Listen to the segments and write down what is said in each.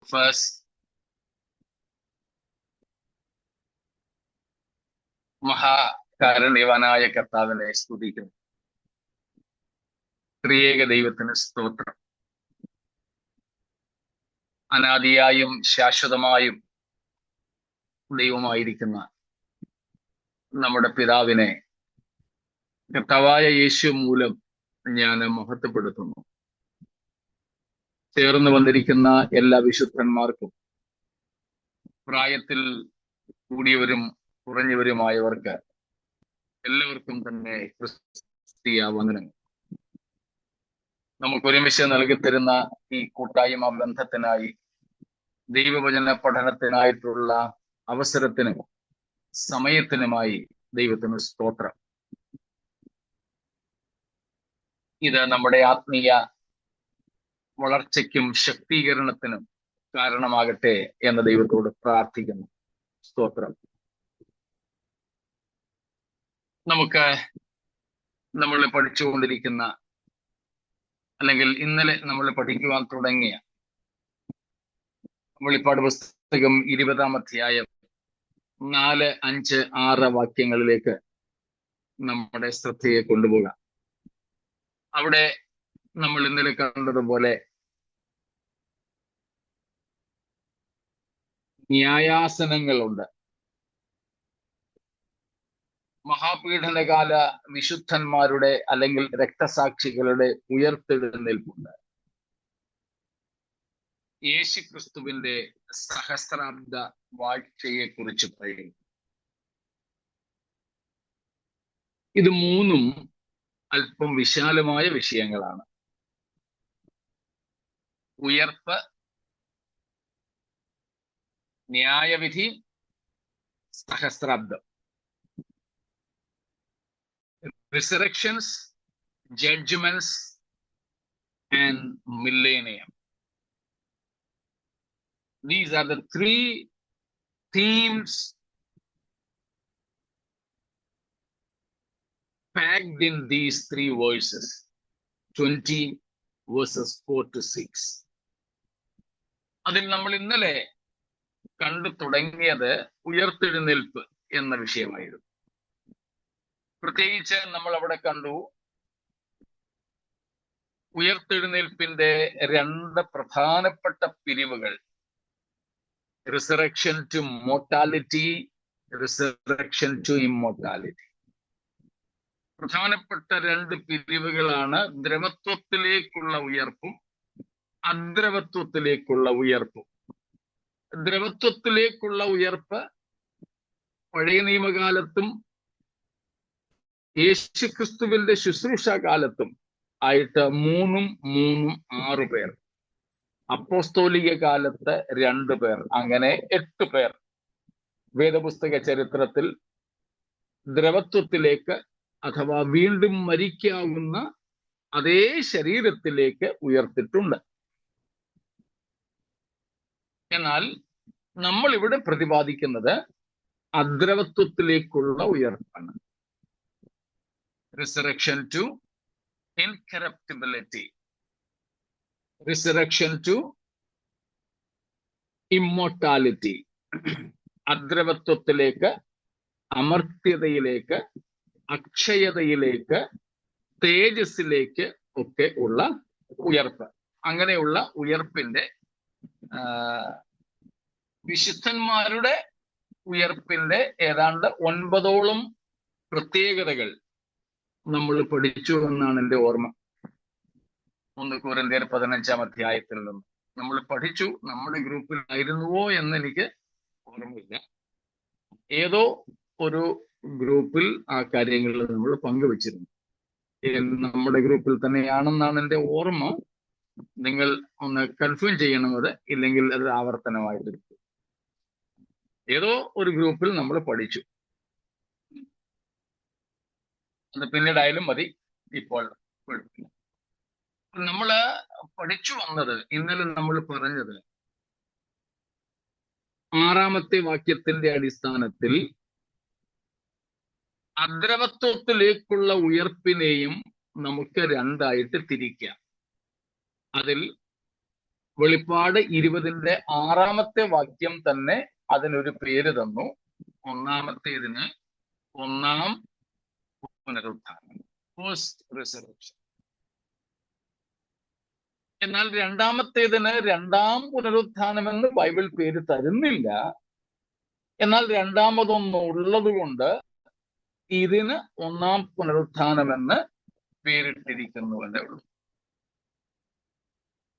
of us മഹാകാരുണ്യവാനായ കർത്താവിനെ സ്തുതിക്കുന്നു. ത്രിയേക ദൈവത്തിന് സ്തോത്രം. അനാദിയായും ശാശ്വതമായും ദൈവമായിരിക്കുന്ന നമ്മുടെ പിതാവിനെ കർത്താവായ യേശു മൂലം ഞാൻ മഹത്വപ്പെടുത്തുന്നു. ചേർന്ന് വന്നിരിക്കുന്ന എല്ലാ വിശുദ്ധന്മാർക്കും, പ്രായത്തിൽ കൂടിയവരും കുറഞ്ഞവരുമായവർക്ക് എല്ലാവർക്കും തന്നെ ക്രിസ്തീയ വന്ദനങ്ങൾ. നമുക്ക് ഒരുമിച്ച് നൽകി തരുന്ന ഈ കൂട്ടായ്മ ബന്ധത്തിനായി, ദൈവവചന പഠനത്തിനായിട്ടുള്ള അവസരത്തിനും സമയത്തിനുമായി ദൈവത്തിന് സ്തോത്രം. ഇത് നമ്മുടെ ആത്മീയ വളർച്ചയ്ക്കും ശക്തീകരണത്തിനും കാരണമാകട്ടെ എന്ന് ദൈവത്തോട് പ്രാർത്ഥിക്കുന്നു. സ്തോത്രം. നമുക്ക് നമ്മൾ പഠിച്ചുകൊണ്ടിരിക്കുന്ന, അല്ലെങ്കിൽ ഇന്നലെ നമ്മൾ പഠിക്കുവാൻ തുടങ്ങിയ വെളിപ്പാട് പുസ്തകം 20-ാം അധ്യായം 4, 5, 6 വാക്യങ്ങളിലേക്ക് നമ്മുടെ ശ്രദ്ധയെ കൊണ്ടുപോകാം. അവിടെ നമ്മൾ ഇന്നലെ കണ്ടതുപോലെ ന്യായാസനങ്ങളുണ്ട്. മഹാപീഡനകാല വിശുദ്ധന്മാരുടെ അല്ലെങ്കിൽ രക്തസാക്ഷികളുടെ ഉയർത്തെഴുന്നേൽപ്പുണ്ട്. യേശുക്രിസ്തുവിന്റെ സഹസ്രാബ്ദ വാഴ്ചയെ കുറിച്ച് പറയുന്നു. ഇത് മൂന്നും അല്പം വിശാലമായ വിഷയങ്ങളാണ്. ഉയർപ്പ്, ന്യായവിധി, സഹസ്രാബ്ദം. Resurrections, judgments, and millennium. These are the three themes packed in these 3 verses, 20 verses 4 to 6. അതിൽ നമ്മൾ ഇന്നലെ കണ്ടു തുടങ്ങിയത് ഉയർത്തെഴുന്നേൽപ്പ് എന്ന വിഷയമായിരുന്നു. പ്രത്യേകിച്ച് നമ്മൾ അവിടെ കണ്ടു ഉയർത്തെഴുന്നേൽപ്പിന്റെ 2 പ്രധാനപ്പെട്ട പിരിവുകൾ: resurrection to mortality, resurrection to immortality. പ്രധാനപ്പെട്ട 2 പിരിവുകളാണ് ദ്രവത്വത്തിലേക്കുള്ള ഉയർപ്പും അദ്രവത്വത്തിലേക്കുള്ള ഉയർപ്പും. ദ്രവത്വത്തിലേക്കുള്ള ഉയർപ്പ് പഴയ നിയമകാലത്തും യേശുക്രിസ്തുവിന്റെ ശുശ്രൂഷ കാലത്തും ആയിട്ട് 3 6 പേർ, അപ്പോസ്തോലിക കാലത്ത് 2 പേർ, അങ്ങനെ 8 പേർ വേദപുസ്തക ചരിത്രത്തിൽ ദ്രവത്വത്തിലേക്ക് അഥവാ വീണ്ടും മരിക്കാവുന്ന അതേ ശരീരത്തിലേക്ക് ഉയർത്തിട്ടുണ്ട്. എന്നാൽ നമ്മൾ ഇവിടെ പ്രതിപാദിക്കുന്നത് അദ്രവത്വത്തിലേക്കുള്ള ഉയർപ്പാണ്. Resurrection to incorruptibility, resurrection to immortality. അദ്രവത്വത്തിലേക്ക്, അമർത്യതയിലേക്ക്, അക്ഷയതയിലേക്ക്, തേജസ്സിലേക്ക് ഒക്കെ ഉള്ള ഉയർപ്പ്. അങ്ങനെയുള്ള ഉയർപ്പിന്റെ വിശുദ്ധന്മാരുടെ ഉയർപ്പിന്റെ ഏതാണ്ട് 9ഓളം പ്രത്യേകതകൾ നമ്മൾ പഠിച്ചു എന്നാണ് എൻ്റെ ഓർമ്മ. 1 കൊരിന്ത്യർ 15-ാം അധ്യായത്തിൽ നിന്ന് നമ്മൾ പഠിച്ചു. നമ്മുടെ ഗ്രൂപ്പിലായിരുന്നുവോ എന്ന് എനിക്ക് ഓർമ്മയില്ല. ഏതോ ഒരു ഗ്രൂപ്പിൽ ആ കാര്യങ്ങൾ നമ്മൾ പങ്കുവച്ചിരുന്നു. നമ്മുടെ ഗ്രൂപ്പിൽ തന്നെയാണെന്നാണ് എൻ്റെ ഓർമ്മ. നിങ്ങൾ ഒന്ന് കൺഫേം ചെയ്യണം. അത് ഇല്ലെങ്കിൽ അത് ആവർത്തനമായിട്ട് ഏതോ ഒരു ഗ്രൂപ്പിൽ നമ്മൾ പഠിച്ചു. അത് പിന്നീടായാലും മതി, ഇപ്പോൾ നമ്മൾ പഠിച്ചു വന്നത്, ഇന്നലെ നമ്മൾ പറഞ്ഞത് 6-ാമത്തെ വാക്യത്തിന്റെ അടിസ്ഥാനത്തിൽ അദ്രവത്വത്തിലേക്കുള്ള ഉയർപ്പിനെയും നമുക്ക് 2ആയിട്ട് തിരിക്കാം. അതിൽ വെളിപ്പാട് 20-ന്റെ 6-ാമത്തെ വാക്യം തന്നെ അതിനൊരു പേര് തന്നു. ഒന്നാമത്തേതിന് ഒന്നാം പുനരുത്ഥാനം, ഫസ്റ്റ് റിസറക്ഷൻ. എന്നാൽ രണ്ടാമത്തേതിന് രണ്ടാം പുനരുത്ഥാനമെന്ന് ബൈബിൾ പേര് തരുന്നില്ല. എന്നാൽ രണ്ടാമതൊന്ന് ഉള്ളത് കൊണ്ട് ഇതിന് ഒന്നാം പുനരുത്ഥാനമെന്ന് പേരിട്ടിരിക്കുന്നു എന്നേ ഉള്ളൂ.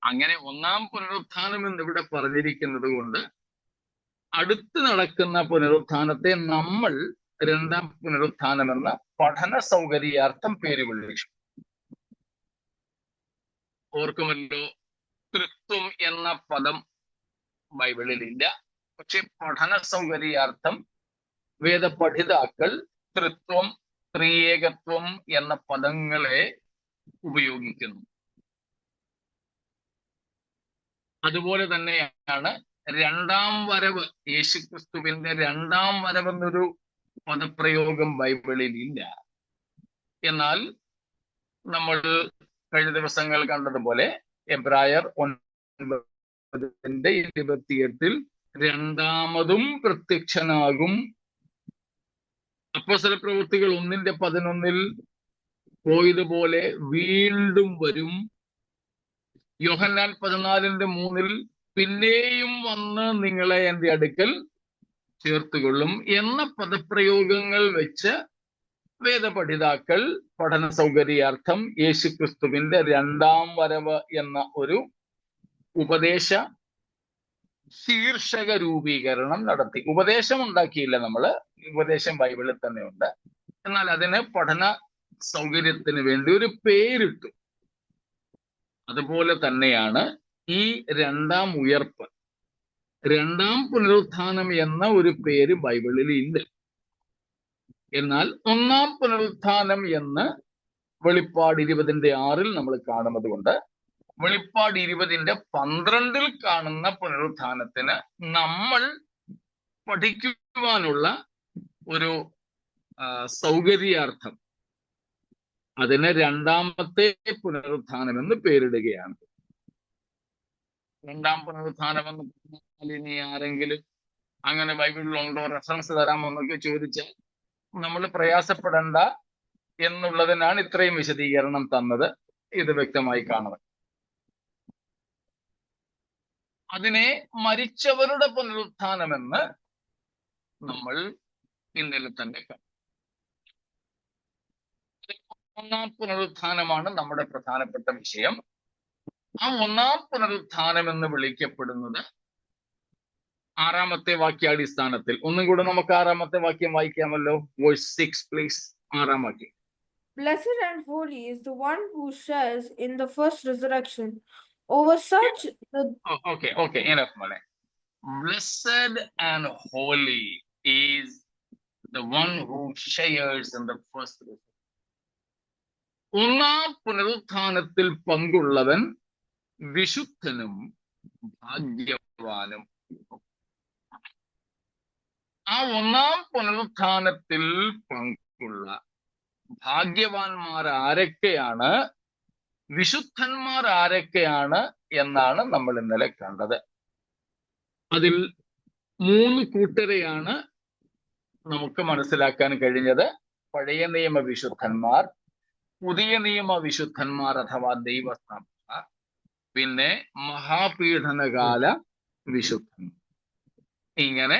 അങ്ങനെ ഒന്നാം പുനരുത്ഥാനം എന്ന് ഇവിടെ പറഞ്ഞിരിക്കുന്നത് കൊണ്ട് അടുത്ത് നടക്കുന്ന പുനരുത്ഥാനത്തെ നമ്മൾ രണ്ടാം പുനരുത്ഥാനം എന്ന പഠന സൗകര്യാർത്ഥം പേര് വിളിച്ചു. ഓർക്കുമല്ലോ, തൃത്വം എന്ന പദം ബൈബിളിലില്ല. പക്ഷെ പഠന സൗകര്യാർത്ഥം വേദപഠിതാക്കൾ തൃത്വം, ത്രിയേകത്വം എന്ന പദങ്ങളെ ഉപയോഗിക്കുന്നു. അതുപോലെ തന്നെയാണ് രണ്ടാം വരവ്, യേശുക്രിസ്തുവിന്റെ രണ്ടാം വരവെന്നൊരു പദപ്രയോഗം ബൈബിളിൽ ഇല്ല. എന്നാൽ നമ്മൾ കഴിഞ്ഞ ദിവസങ്ങൾ കണ്ടതുപോലെ എബ്രായർ 9:28 രണ്ടാമതും പ്രത്യക്ഷനാകും. അപ്പോസ്തലപ്രവൃത്തികൾ 1:11 പോയതുപോലെ വീണ്ടും വരും. യോഹന്നാൻ 14:3 പിന്നെയും വന്ന് നിങ്ങളെ എൻ്റെ അടുക്കൽ ചേർത്തുകൊള്ളും എന്ന പദപ്രയോഗങ്ങൾ വെച്ച് വേദപഠിതാക്കൾ പഠന സൗകര്യാർത്ഥം യേശുക്രിസ്തുവിന്റെ രണ്ടാം വരവ് എന്ന ഒരു ഉപദേശ ശീർഷക രൂപീകരണം നടത്തി. ഉപദേശം ഉണ്ടാക്കിയില്ല നമ്മള്, ഉപദേശം ബൈബിളിൽ തന്നെ ഉണ്ട്. എന്നാൽ അതിന് പഠന സൗകര്യത്തിന് വേണ്ടി ഒരു പേരിട്ടു. അതുപോലെ തന്നെയാണ് ഈ രണ്ടാം ഉയർപ്പ്, രണ്ടാം പുനരുത്ഥാനം എന്ന ഒരു പേര് ബൈബിളിൽ ഇല്ല. എന്നാൽ ഒന്നാം പുനരുത്ഥാനം എന്ന് വെളിപ്പാട് 20-ന്റെ 6-ൽ നമ്മൾ കാണുന്നത് കൊണ്ട് വെളിപ്പാട് 20-ന്റെ 12-ൽ കാണുന്ന പുനരുത്ഥാനത്തിന് നമ്മൾ പഠിക്കുവാനുള്ള ഒരു സൗകര്യാർത്ഥം അതിന് രണ്ടാമത്തെ പുനരുത്ഥാനം എന്ന് പേരിടുകയാണ്. രണ്ടാം പുനരുത്ഥാനം എന്ന് പറഞ്ഞാൽ ഇനി ആരെങ്കിലും അങ്ങനെ ബൈബിളിലുണ്ടോ, റെഫറൻസ് തരാമോ എന്നൊക്കെ ചോദിച്ചാൽ നമ്മൾ പ്രയാസപ്പെടേണ്ട എന്നുള്ളതിനാണ് ഇത്രയും വിശദീകരണം തന്നത്. ഇത് വ്യക്തമായി കാണുന്നത്. അതിനെ മരിച്ചവരുടെ പുനരുത്ഥാനമെന്ന് നമ്മൾ ഇന്നലെ തന്നെ കണ്ടു. ഒന്നാം പുനരുത്ഥാനമാണ് നമ്മുടെ പ്രധാനപ്പെട്ട വിഷയം. ആ ഒന്നാം പുനരുത്ഥാനം എന്ന് വിളിക്കപ്പെടുന്നത് 6-ാമത്തെ വാക്യാടിസ്ഥാനത്തിൽ, ഒന്നും കൂടെ നമുക്ക് 6-ാമത്തെ വാക്യം വായിക്കാമല്ലോ. Verse 6 please. 6-ാം വാക്യം. Blessed and holy is the one who shares in the first resurrection. Over such Okay, enough male. Blessed and holy is the one who shares in the first resurrection. ഒന്നാം പുനരുത്ഥാനത്തിൽ പങ്കുള്ളവൻ വിശുദ്ധനും ഭാഗ്യവാനും. ആ ഒന്നാം പുനരുത്ഥാനത്തിൽ പങ്കുള്ള ഭാഗ്യവാന്മാർ ആരൊക്കെയാണ്, വിശുദ്ധന്മാർ ആരൊക്കെയാണ് എന്നാണ് നമ്മൾ ഇന്നലെ കണ്ടത്. അതിൽ 3 കൂട്ടരെയാണ് നമുക്ക് മനസ്സിലാക്കാൻ കഴിഞ്ഞത്. പഴയ നിയമ വിശുദ്ധന്മാർ, പുതിയ നിയമ വിശുദ്ധന്മാർ അഥവാ ദൈവസ്ഥാപകർ, പിന്നെ മഹാപീഡനകാല വിശുദ്ധന്മാർ. ഇങ്ങനെ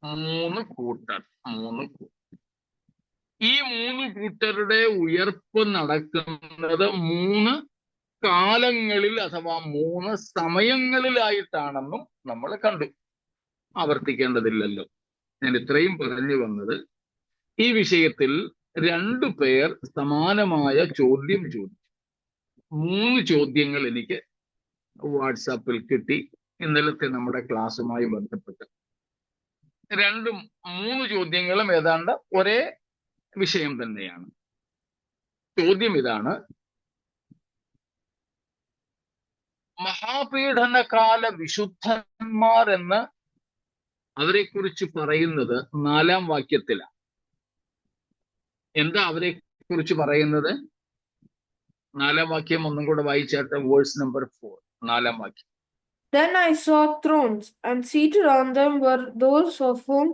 3 കൂട്ടർ. ഈ 3 കൂട്ടരുടെ ഉയർപ്പ് നടക്കുന്നത് 3 കാലങ്ങളിൽ അഥവാ 3 സമയങ്ങളിലായിട്ടാണെന്നും നമ്മൾ കണ്ടു. ആവർത്തിക്കേണ്ടതില്ലല്ലോ. ഞാൻ ഇത്രയും പറഞ്ഞു വന്നത്, ഈ വിഷയത്തിൽ 2 പേർ സമാനമായ ചോദ്യം ചോദിച്ചു. 3 ചോദ്യങ്ങൾ എനിക്ക് വാട്സാപ്പിൽ കിട്ടി ഇന്നലത്തെ നമ്മുടെ ക്ലാസ്സുമായി ബന്ധപ്പെട്ട്. 3 ചോദ്യങ്ങളും ഏതാണ്ട് ഒരേ വിഷയം തന്നെയാണ്. ചോദ്യം ഇതാണ്: മഹാപീഡനകാല വിശുദ്ധന്മാർ എന്ന് അവരെ കുറിച്ച് പറയുന്നത് 4-ാം വാക്യത്തിലാണ്. എന്താ അവരെ കുറിച്ച് പറയുന്നത്? 4-ാം വാക്യം ഒന്നും കൂടെ വായിച്ചാട്ടെ. വേഴ്സ് നമ്പർ 4, 4-ാം വാക്യം. Then I saw thrones, and seated on them were those of whom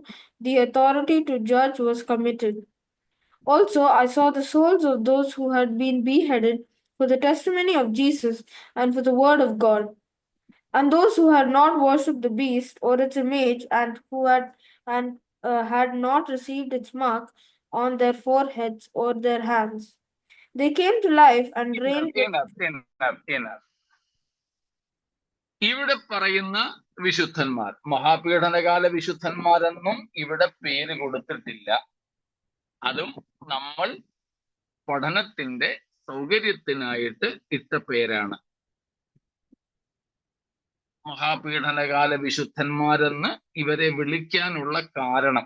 the authority to judge was committed. Also, I saw the souls of those who had been beheaded for the testimony of Jesus and for the word of God, and those who had not worshipped the beast or its image, and who had not received its mark on their foreheads or their hands. They came to life and reigned with. Enough. ഇവിടെ പറയുന്ന വിശുദ്ധന്മാർ, മഹാപീഡനകാല വിശുദ്ധന്മാരെന്നും ഇവിടെ പേര് കൊടുത്തിട്ടില്ല. അതും നമ്മൾ പഠനത്തിന്റെ സൗകര്യത്തിനായിട്ട് ഇട്ട പേരാണ്. മഹാപീഡനകാല വിശുദ്ധന്മാരെന്ന് ഇവരെ വിളിക്കാനുള്ള കാരണം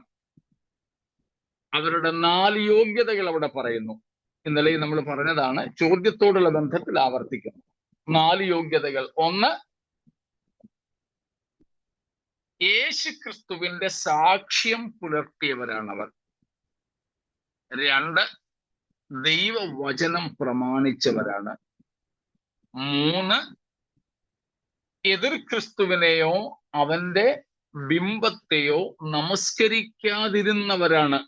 അവരുടെ 4 യോഗ്യതകൾ അവിടെ പറയുന്നു. ഇന്നലെ നമ്മൾ പറഞ്ഞതാണ്, ചോദ്യത്തോടുള്ള ബന്ധത്തിൽ ആവർത്തിക്കുന്നു. 4 യോഗ്യതകൾ. 1, യേശുക്രിസ്തുവിന്റെ സാക്ഷ്യം പുലർത്തിയവരാണവർ. 2, ദൈവവചനം പ്രമാണിച്ചവരാണ്. 3, എതിർ ക്രിസ്തുവിനെയോ അവന്റെ ബിംബത്തെയോ നമസ്കരിക്കാതിരുന്നവരാണ്.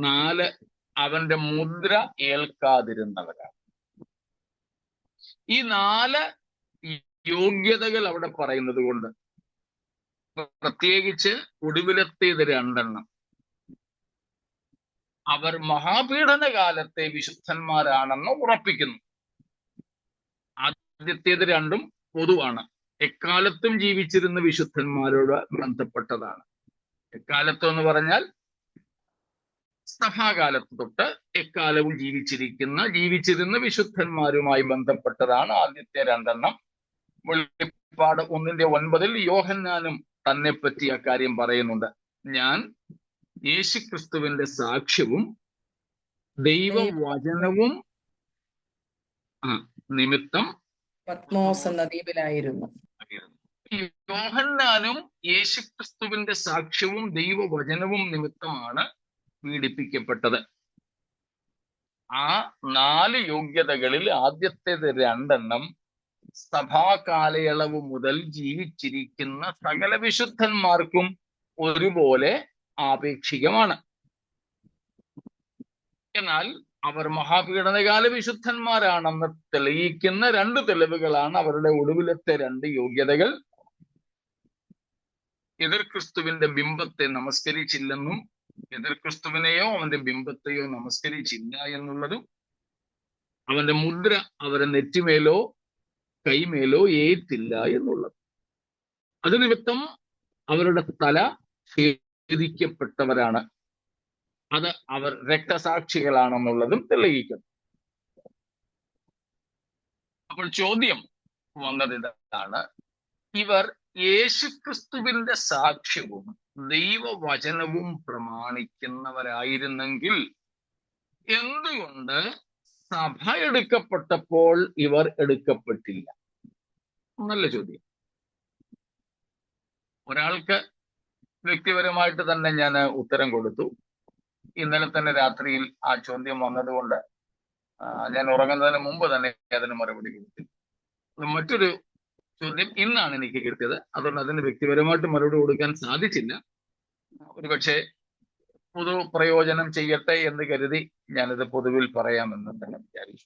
4, അവന്റെ മുദ്ര ഏൽക്കാതിരുന്നവരാണ്. ഈ 4 യോഗ്യതകൾ അവിടെ പറയുന്നത് കൊണ്ട് പ്രത്യേകിച്ച് ഒടുവിലത്തേത് 2 അവർ മഹാപീഡന കാലത്തെ വിശുദ്ധന്മാരാണെന്ന് ഉറപ്പിക്കുന്നു. ആദ്യത്തേത് 2 പൊതുവാണ്, എക്കാലത്തും ജീവിച്ചിരുന്ന വിശുദ്ധന്മാരോട് ബന്ധപ്പെട്ടതാണ്. എക്കാലത്തും എന്ന് പറഞ്ഞാൽ സഭാകാലത്ത് തൊട്ട് എക്കാലവും ജീവിച്ചിരുന്ന വിശുദ്ധന്മാരുമായി ബന്ധപ്പെട്ടതാണ് ആദ്യത്തെ 2. വെളിപ്പാട് 1:9 യോഹന്നാനും തന്നെ പറ്റി അക്കാര്യം പറയുന്നുണ്ട്. ഞാൻ യേശുക്രിസ്തുവിന്റെ സാക്ഷ്യവും ദൈവവചനവും നിമിത്തം പത്മോസ് എന്ന ദ്വീപിലായിരുന്നു. യോഹന്നാനും യേശുക്രിസ്തുവിന്റെ സാക്ഷ്യവും ദൈവവചനവും നിമിത്തമാണ് പീഡിപ്പിക്കപ്പെട്ടത്. ആ 4 യോഗ്യതകളിൽ ആദ്യത്തേത് 2 സഭാകാലയളവ് മുതൽ ജീവിച്ചിരിക്കുന്ന സകല വിശുദ്ധന്മാർക്കും ഒരുപോലെ ആപേക്ഷികമാണ്. എന്നാൽ അവർ മഹാപീഡനകാല വിശുദ്ധന്മാരാണെന്ന് തെളിയിക്കുന്ന 2 തെളിവുകളാണ് അവരുടെ ഒടുവിലത്തെ 2 യോഗ്യതകൾ. എതിർ ക്രിസ്തുവിന്റെ ബിംബത്തെ നമസ്കരിച്ചില്ലെന്നും എതിർ ക്രിസ്തുവിനെയോ അവന്റെ ബിംബത്തെയോ നമസ്കരിച്ചില്ല എന്നുള്ളതും അവന്റെ മുദ്ര അവരുടെ നെറ്റിമേലോ കൈമേലോ ഏറ്റില്ല എന്നുള്ളത്. അത് നിമിത്തം അവരുടെ തല ഛേദിക്കപ്പെട്ടവരാണ്. അത് അവർ രക്തസാക്ഷികളാണെന്നുള്ളതും തെളിയിക്കുന്നു. അപ്പോൾ ചോദ്യം വന്നത് ഇതാണ്, ഇവർ യേശുക്രിസ്തുവിന്റെ സാക്ഷ്യവും ദൈവവചനവും പ്രമാണിക്കുന്നവരായിരുന്നെങ്കിൽ എന്തുകൊണ്ട് സഭ എടുക്കപ്പെട്ടപ്പോൾ ഇവർ എടുക്കപ്പെട്ടില്ല? നല്ല ചോദ്യം. ഒരാൾക്ക് വ്യക്തിപരമായിട്ട് തന്നെ ഞാൻ ഉത്തരം കൊടുത്തു. ഇന്നലെ തന്നെ രാത്രിയിൽ ആ ചോദ്യം വന്നതുകൊണ്ട് ഞാൻ ഉറങ്ങുന്നതിന് മുമ്പ് തന്നെ അതിന് മറുപടി കൊടുത്തു. മറ്റൊരു ചോദ്യം ഇന്നാണ് എനിക്ക് കിട്ടിയത്, അതുകൊണ്ട് അതിന് വ്യക്തിപരമായിട്ട് മറുപടി കൊടുക്കാൻ സാധിച്ചില്ല. ഒരുപക്ഷെ പൊതു പ്രയോജനം ചെയ്യട്ടെ എന്ന് കരുതി ഞാനിത് പൊതുവിൽ പറയാമെന്ന് തന്നെ വിചാരിച്ചു.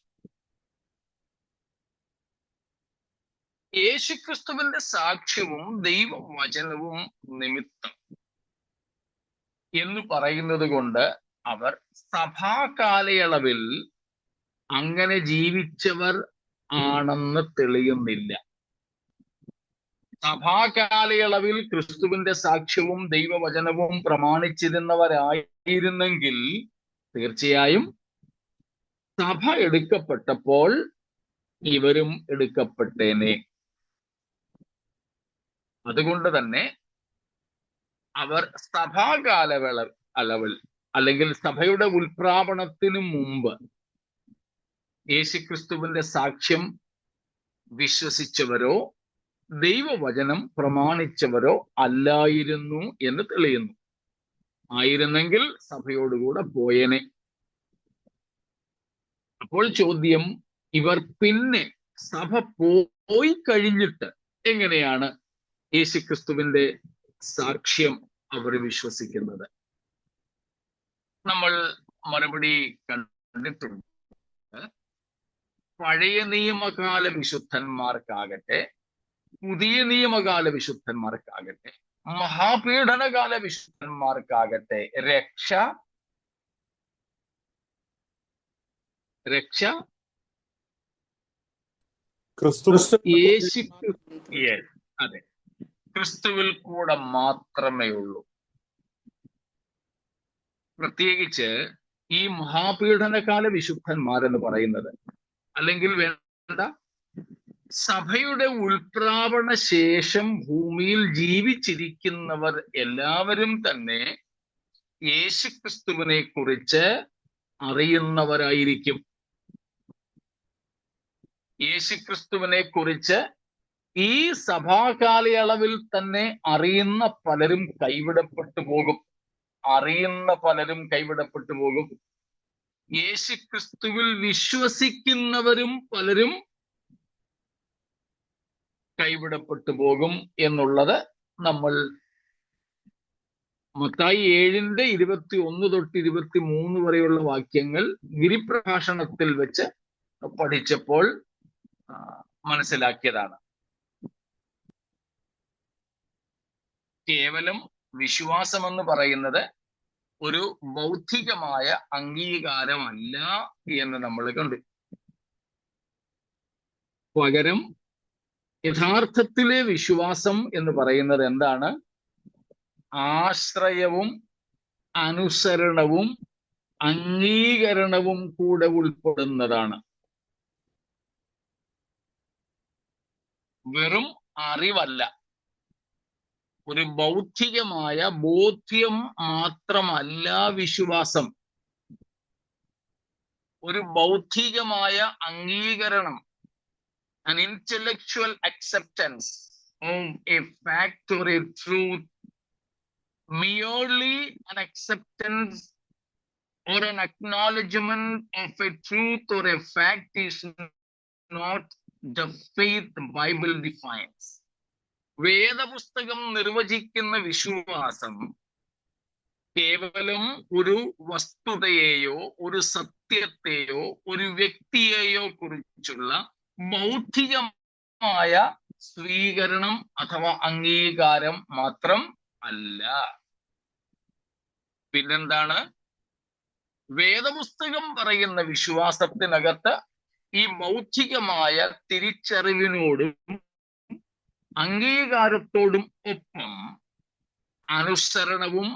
യേശുക്രിസ്തുവിന്റെ സാക്ഷ്യവും ദൈവവചനവും നിമിത്തം എന്ന് പറയുന്നത് കൊണ്ട് അവർ സഭാകാലയളവിൽ അങ്ങനെ ജീവിച്ചവർ ആണെന്ന് തെളിയുന്നില്ല. സഭാകാലയളവിൽ ക്രിസ്തുവിന്റെ സാക്ഷ്യവും ദൈവവചനവും പ്രമാണിച്ചിരുന്നവരായിരുന്നെങ്കിൽ തീർച്ചയായും സഭ എടുക്കപ്പെട്ടപ്പോൾ ഇവരും എടുക്കപ്പെട്ടേനെ. അതുകൊണ്ട് തന്നെ അവർ സഭാകാലയളവിൽ അല്ലെങ്കിൽ സഭയുടെ ഉൽപ്രാപണത്തിനു മുമ്പ് യേശുക്രിസ്തുവിന്റെ സാക്ഷ്യം വിശ്വസിച്ചവരോ ദൈവവചനം പ്രമാണിച്ചവരോ അല്ലായിരുന്നു എന്ന് തെളിയുന്നു. ആയിരുന്നെങ്കിൽ സഭയോടുകൂടെ പോയേനെ. അപ്പോൾ ചോദ്യം, ഇവർ പിന്നെ സഭ പോയി കഴിഞ്ഞിട്ട് എങ്ങനെയാണ് യേശുക്രിസ്തുവിന്റെ സാക്ഷ്യം അവർ വിശ്വസിക്കുന്നത്? നമ്മൾ മറുപടി കണ്ടിട്ടുണ്ട്. പഴയ നിയമകാല വിശുദ്ധന്മാർക്കാകട്ടെ, പുതിയ നിയമകാല വിശുദ്ധന്മാർക്കാകട്ടെ, മഹാപീഡനകാല വിശുദ്ധന്മാർക്കാകട്ടെ, രക്ഷ യേശു, അതെ, ക്രിസ്തുവിൽ കൂടെ മാത്രമേ ഉള്ളൂ. പ്രത്യേകിച്ച് ഈ മഹാപീഡനകാല വിശുദ്ധന്മാരെന്ന് പറയുന്നത്, അല്ലെങ്കിൽ വേണ്ട, സഭയുടെ ഉൽപ്രാപണ ശേഷം ഭൂമിയിൽ ജീവിച്ചിരിക്കുന്നവർ എല്ലാവരും തന്നെ യേശുക്രിസ്തുവിനെ കുറിച്ച് അറിയുന്നവരായിരിക്കും. യേശുക്രിസ്തുവിനെ കുറിച്ച് ഈ സഭാകാലയളവിൽ തന്നെ അറിയുന്ന പലരും കൈവിടപ്പെട്ടു പോകും. യേശുക്രിസ്തുവിൽ വിശ്വസിക്കുന്നവരും പലരും കൈവിടപ്പെട്ടു പോകും എന്നുള്ളത് നമ്മൾ മത്തായി 7:21 തൊട്ട് 23 വരെയുള്ള വാക്യങ്ങൾ ഗിരിപ്രഭാഷണത്തിൽ വെച്ച് പഠിച്ചപ്പോൾ മനസ്സിലാക്കിയതാണ്. കേവലം വിശ്വാസമെന്ന് പറയുന്നത് ഒരു ബൗദ്ധികമായ അംഗീകാരമല്ല എന്ന് നമ്മൾ കണ്ടു. പകരം യഥാർത്ഥത്തിലെ വിശ്വാസം എന്ന് പറയുന്നത് എന്താണ്? ആശ്രയവും അനുസരണവും അംഗീകരണവും കൂടെ ഉൾപ്പെടുന്നതാണ്. വെറും അറിവല്ല, ഒരു ബൗദ്ധികമായ ബോധ്യം മാത്രമല്ല വിശ്വാസം. ഒരു ബൗദ്ധികമായ അംഗീകരണം, an intellectual acceptance of a fact or a truth, merely an acceptance or an acknowledgement of a truth or a fact is not the faith the Bible defines. വേദപുസ്തകം നിർവചിക്കുന്ന വിശ്വാസം കേവലം ഒരു വസ്തുതയെയോ ഒരു സത്യത്തെയോ ഒരു വ്യക്തിയെയോ കുറിച്ചുള്ള ബൗദ്ധികമായ സ്വീകരണം അഥവാ അംഗീകാരം മാത്രം അല്ല. പിന്നെന്താണ്? വേദപുസ്തകം പറയുന്ന വിശ്വാസത്തിനകത്ത് ഈ ബൗദ്ധികമായ തിരിച്ചറിവിനോടും അംഗീകാരത്തോടും ഒപ്പം അനുസരണവും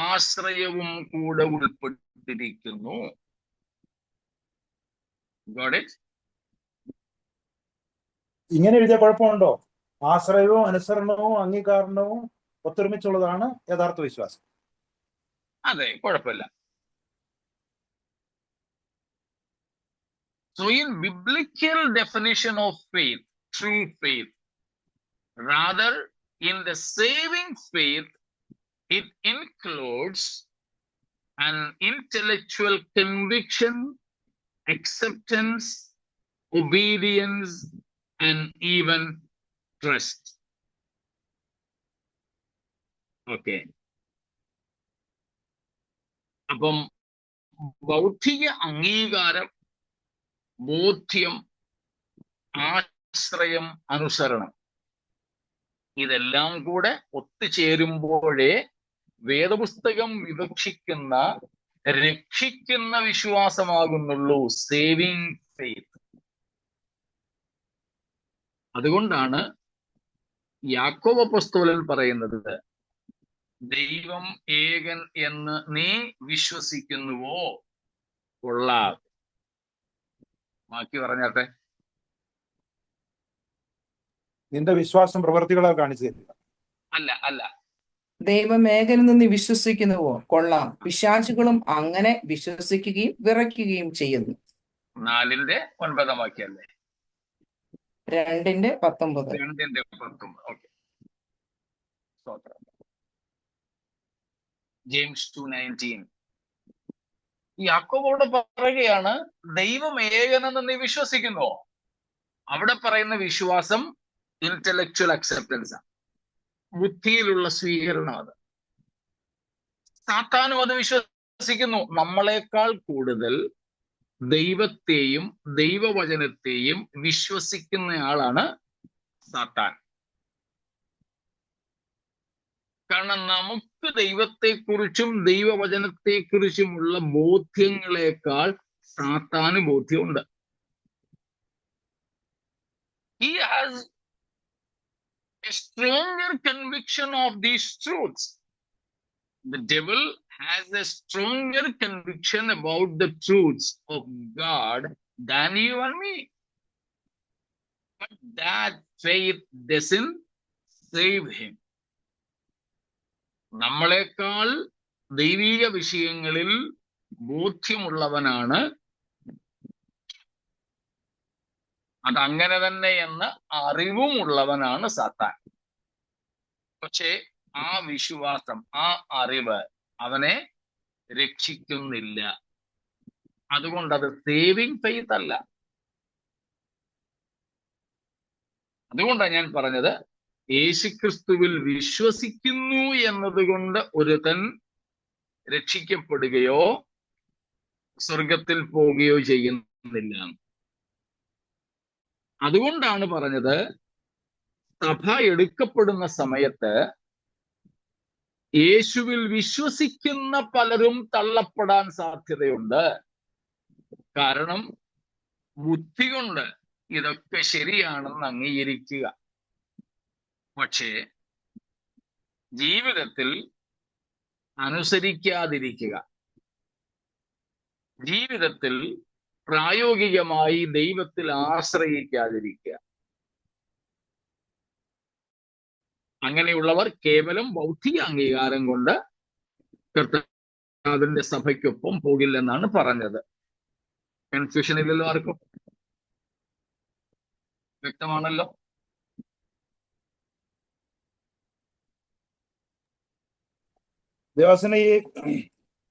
ആശ്രയവും കൂടെ ഉൾപ്പെട്ടിരിക്കുന്നു. Got it? ഇങ്ങനെ എഴുതിയ കുഴപ്പമുണ്ടോ? ആശ്രയവും അനുസരണവും അംഗീകാരണവും ഒത്തൊരുമിച്ചുള്ളതാണ് യഥാർത്ഥ വിശ്വാസം. അതെ, കുഴപ്പമില്ല. So in biblical definition of faith, true faith, rather in the saving faith, it includes an intellectual conviction, acceptance, obedience, and even trust. Okay. അപ്പം ബൗദ്ധിക അംഗീകാരം, ബോധ്യം, ആശ്രയം, അനുസരണം, ഇതെല്ലാം കൂടെ ഒത്തുചേരുമ്പോഴേ വേദപുസ്തകം വിവക്ഷിക്കുന്ന രക്ഷിക്കുന്ന വിശ്വാസമാകുന്നുള്ളൂ, സേവിങ് ഫെയ്ത്ത്. അതുകൊണ്ടാണ് യാക്കോബ് അപ്പോസ്തലൻ പറയുന്നത്, ദൈവം ഏകൻ എന്ന് നീ വിശ്വസിക്കുന്നുവോ? കൊള്ളാം. ബാക്കി പറഞ്ഞാട്ടെ. നിന്റെ വിശ്വാസം പ്രവൃത്തികളെ കാണിച്ചു തരിക. അല്ല, ദൈവം ഏകനെന്ന് നീ വിശ്വസിക്കുന്നുവോ? കൊള്ളാം. പിശാചുകളും അങ്ങനെ വിശ്വസിക്കുകയും വിറയ്ക്കുകയും ചെയ്യുന്നു. 4:9 വാക്യല്ലേ? 2:19. 2:19. ഓക്കെ. ജെയിംസ് 2:19. യാക്കോബോട് പറയുകയാണ്, ദൈവം ഏകനെന്ന് നീ വിശ്വസിക്കുന്നുവോ? അവിടെ പറയുന്ന വിശ്വാസം ഇന്റലക്ച്വൽ അക്സെപ്റ്റൻസ്, ബുദ്ധിയിലുള്ള സ്വീകരണം. അത് സാത്താനും അത് വിശ്വസിക്കുന്നു. നമ്മളെക്കാൾ കൂടുതൽ ദൈവത്തെയും ദൈവവചനത്തെയും വിശ്വസിക്കുന്നയാളാണ് സാത്താൻ. കാരണം നമുക്ക് ദൈവത്തെക്കുറിച്ചും ദൈവവചനത്തെക്കുറിച്ചുമുള്ള ബോധ്യങ്ങളെക്കാൾ സാത്താന് ബോധ്യമുണ്ട്. He has a stronger conviction of these truths. The devil has a stronger conviction about the truths of God than you and me. But that faith doesn't save him. നമ്മളെക്കാൾ ദൈവീക വിഷയങ്ങളിൽ ബോധ്യമുള്ളവനാണ്, അതങ്ങനെ തന്നെ എന്ന് അറിവുമുള്ളവനാണ് സാത്താൻ. പക്ഷേ ആ വിശ്വാസം, ആ അറിവ് അവനെ രക്ഷിക്കുന്നില്ല. അതുകൊണ്ട് അത് സേവിങ് ഫെയ്ത്ത് അല്ല. അതുകൊണ്ടാണ് ഞാൻ പറഞ്ഞത്, യേശുക്രിസ്തുവിൽ വിശ്വസിക്കുന്നു എന്നതുകൊണ്ട് ഒരുത്തൻ രക്ഷിക്കപ്പെടുകയോ സ്വർഗത്തിൽ പോവുകയോ ചെയ്യുന്നില്ല. അതുകൊണ്ടാണ് പറഞ്ഞത്, സഭ എടുക്കപ്പെടുന്ന സമയത്ത് യേശുവിൽ വിശ്വസിക്കുന്ന പലരും തള്ളപ്പെടാൻ സാധ്യതയുണ്ട്. കാരണം ബുദ്ധി കൊണ്ട് ഇതൊക്കെ ശരിയാണെന്ന് അംഗീകരിക്കുക, പക്ഷേ ജീവിതത്തിൽ അനുസരിക്കാതിരിക്കുക, ജീവിതത്തിൽ പ്രായോഗികമായി ദൈവത്തിൽ ആശ്രയിക്കാതിരിക്കുക. അങ്ങനെയുള്ളവർ കേവലം ബൗദ്ധിക അംഗീകാരം കൊണ്ട് കർത്താവിന്റെ സഭയ്ക്കൊപ്പം പോകില്ലെന്നാണ് പറഞ്ഞത്. കൺഫ്യൂഷൻ ഇല്ലല്ലോ ആർക്കും? വ്യക്തമാണല്ലോ? ദേവാസന ഈ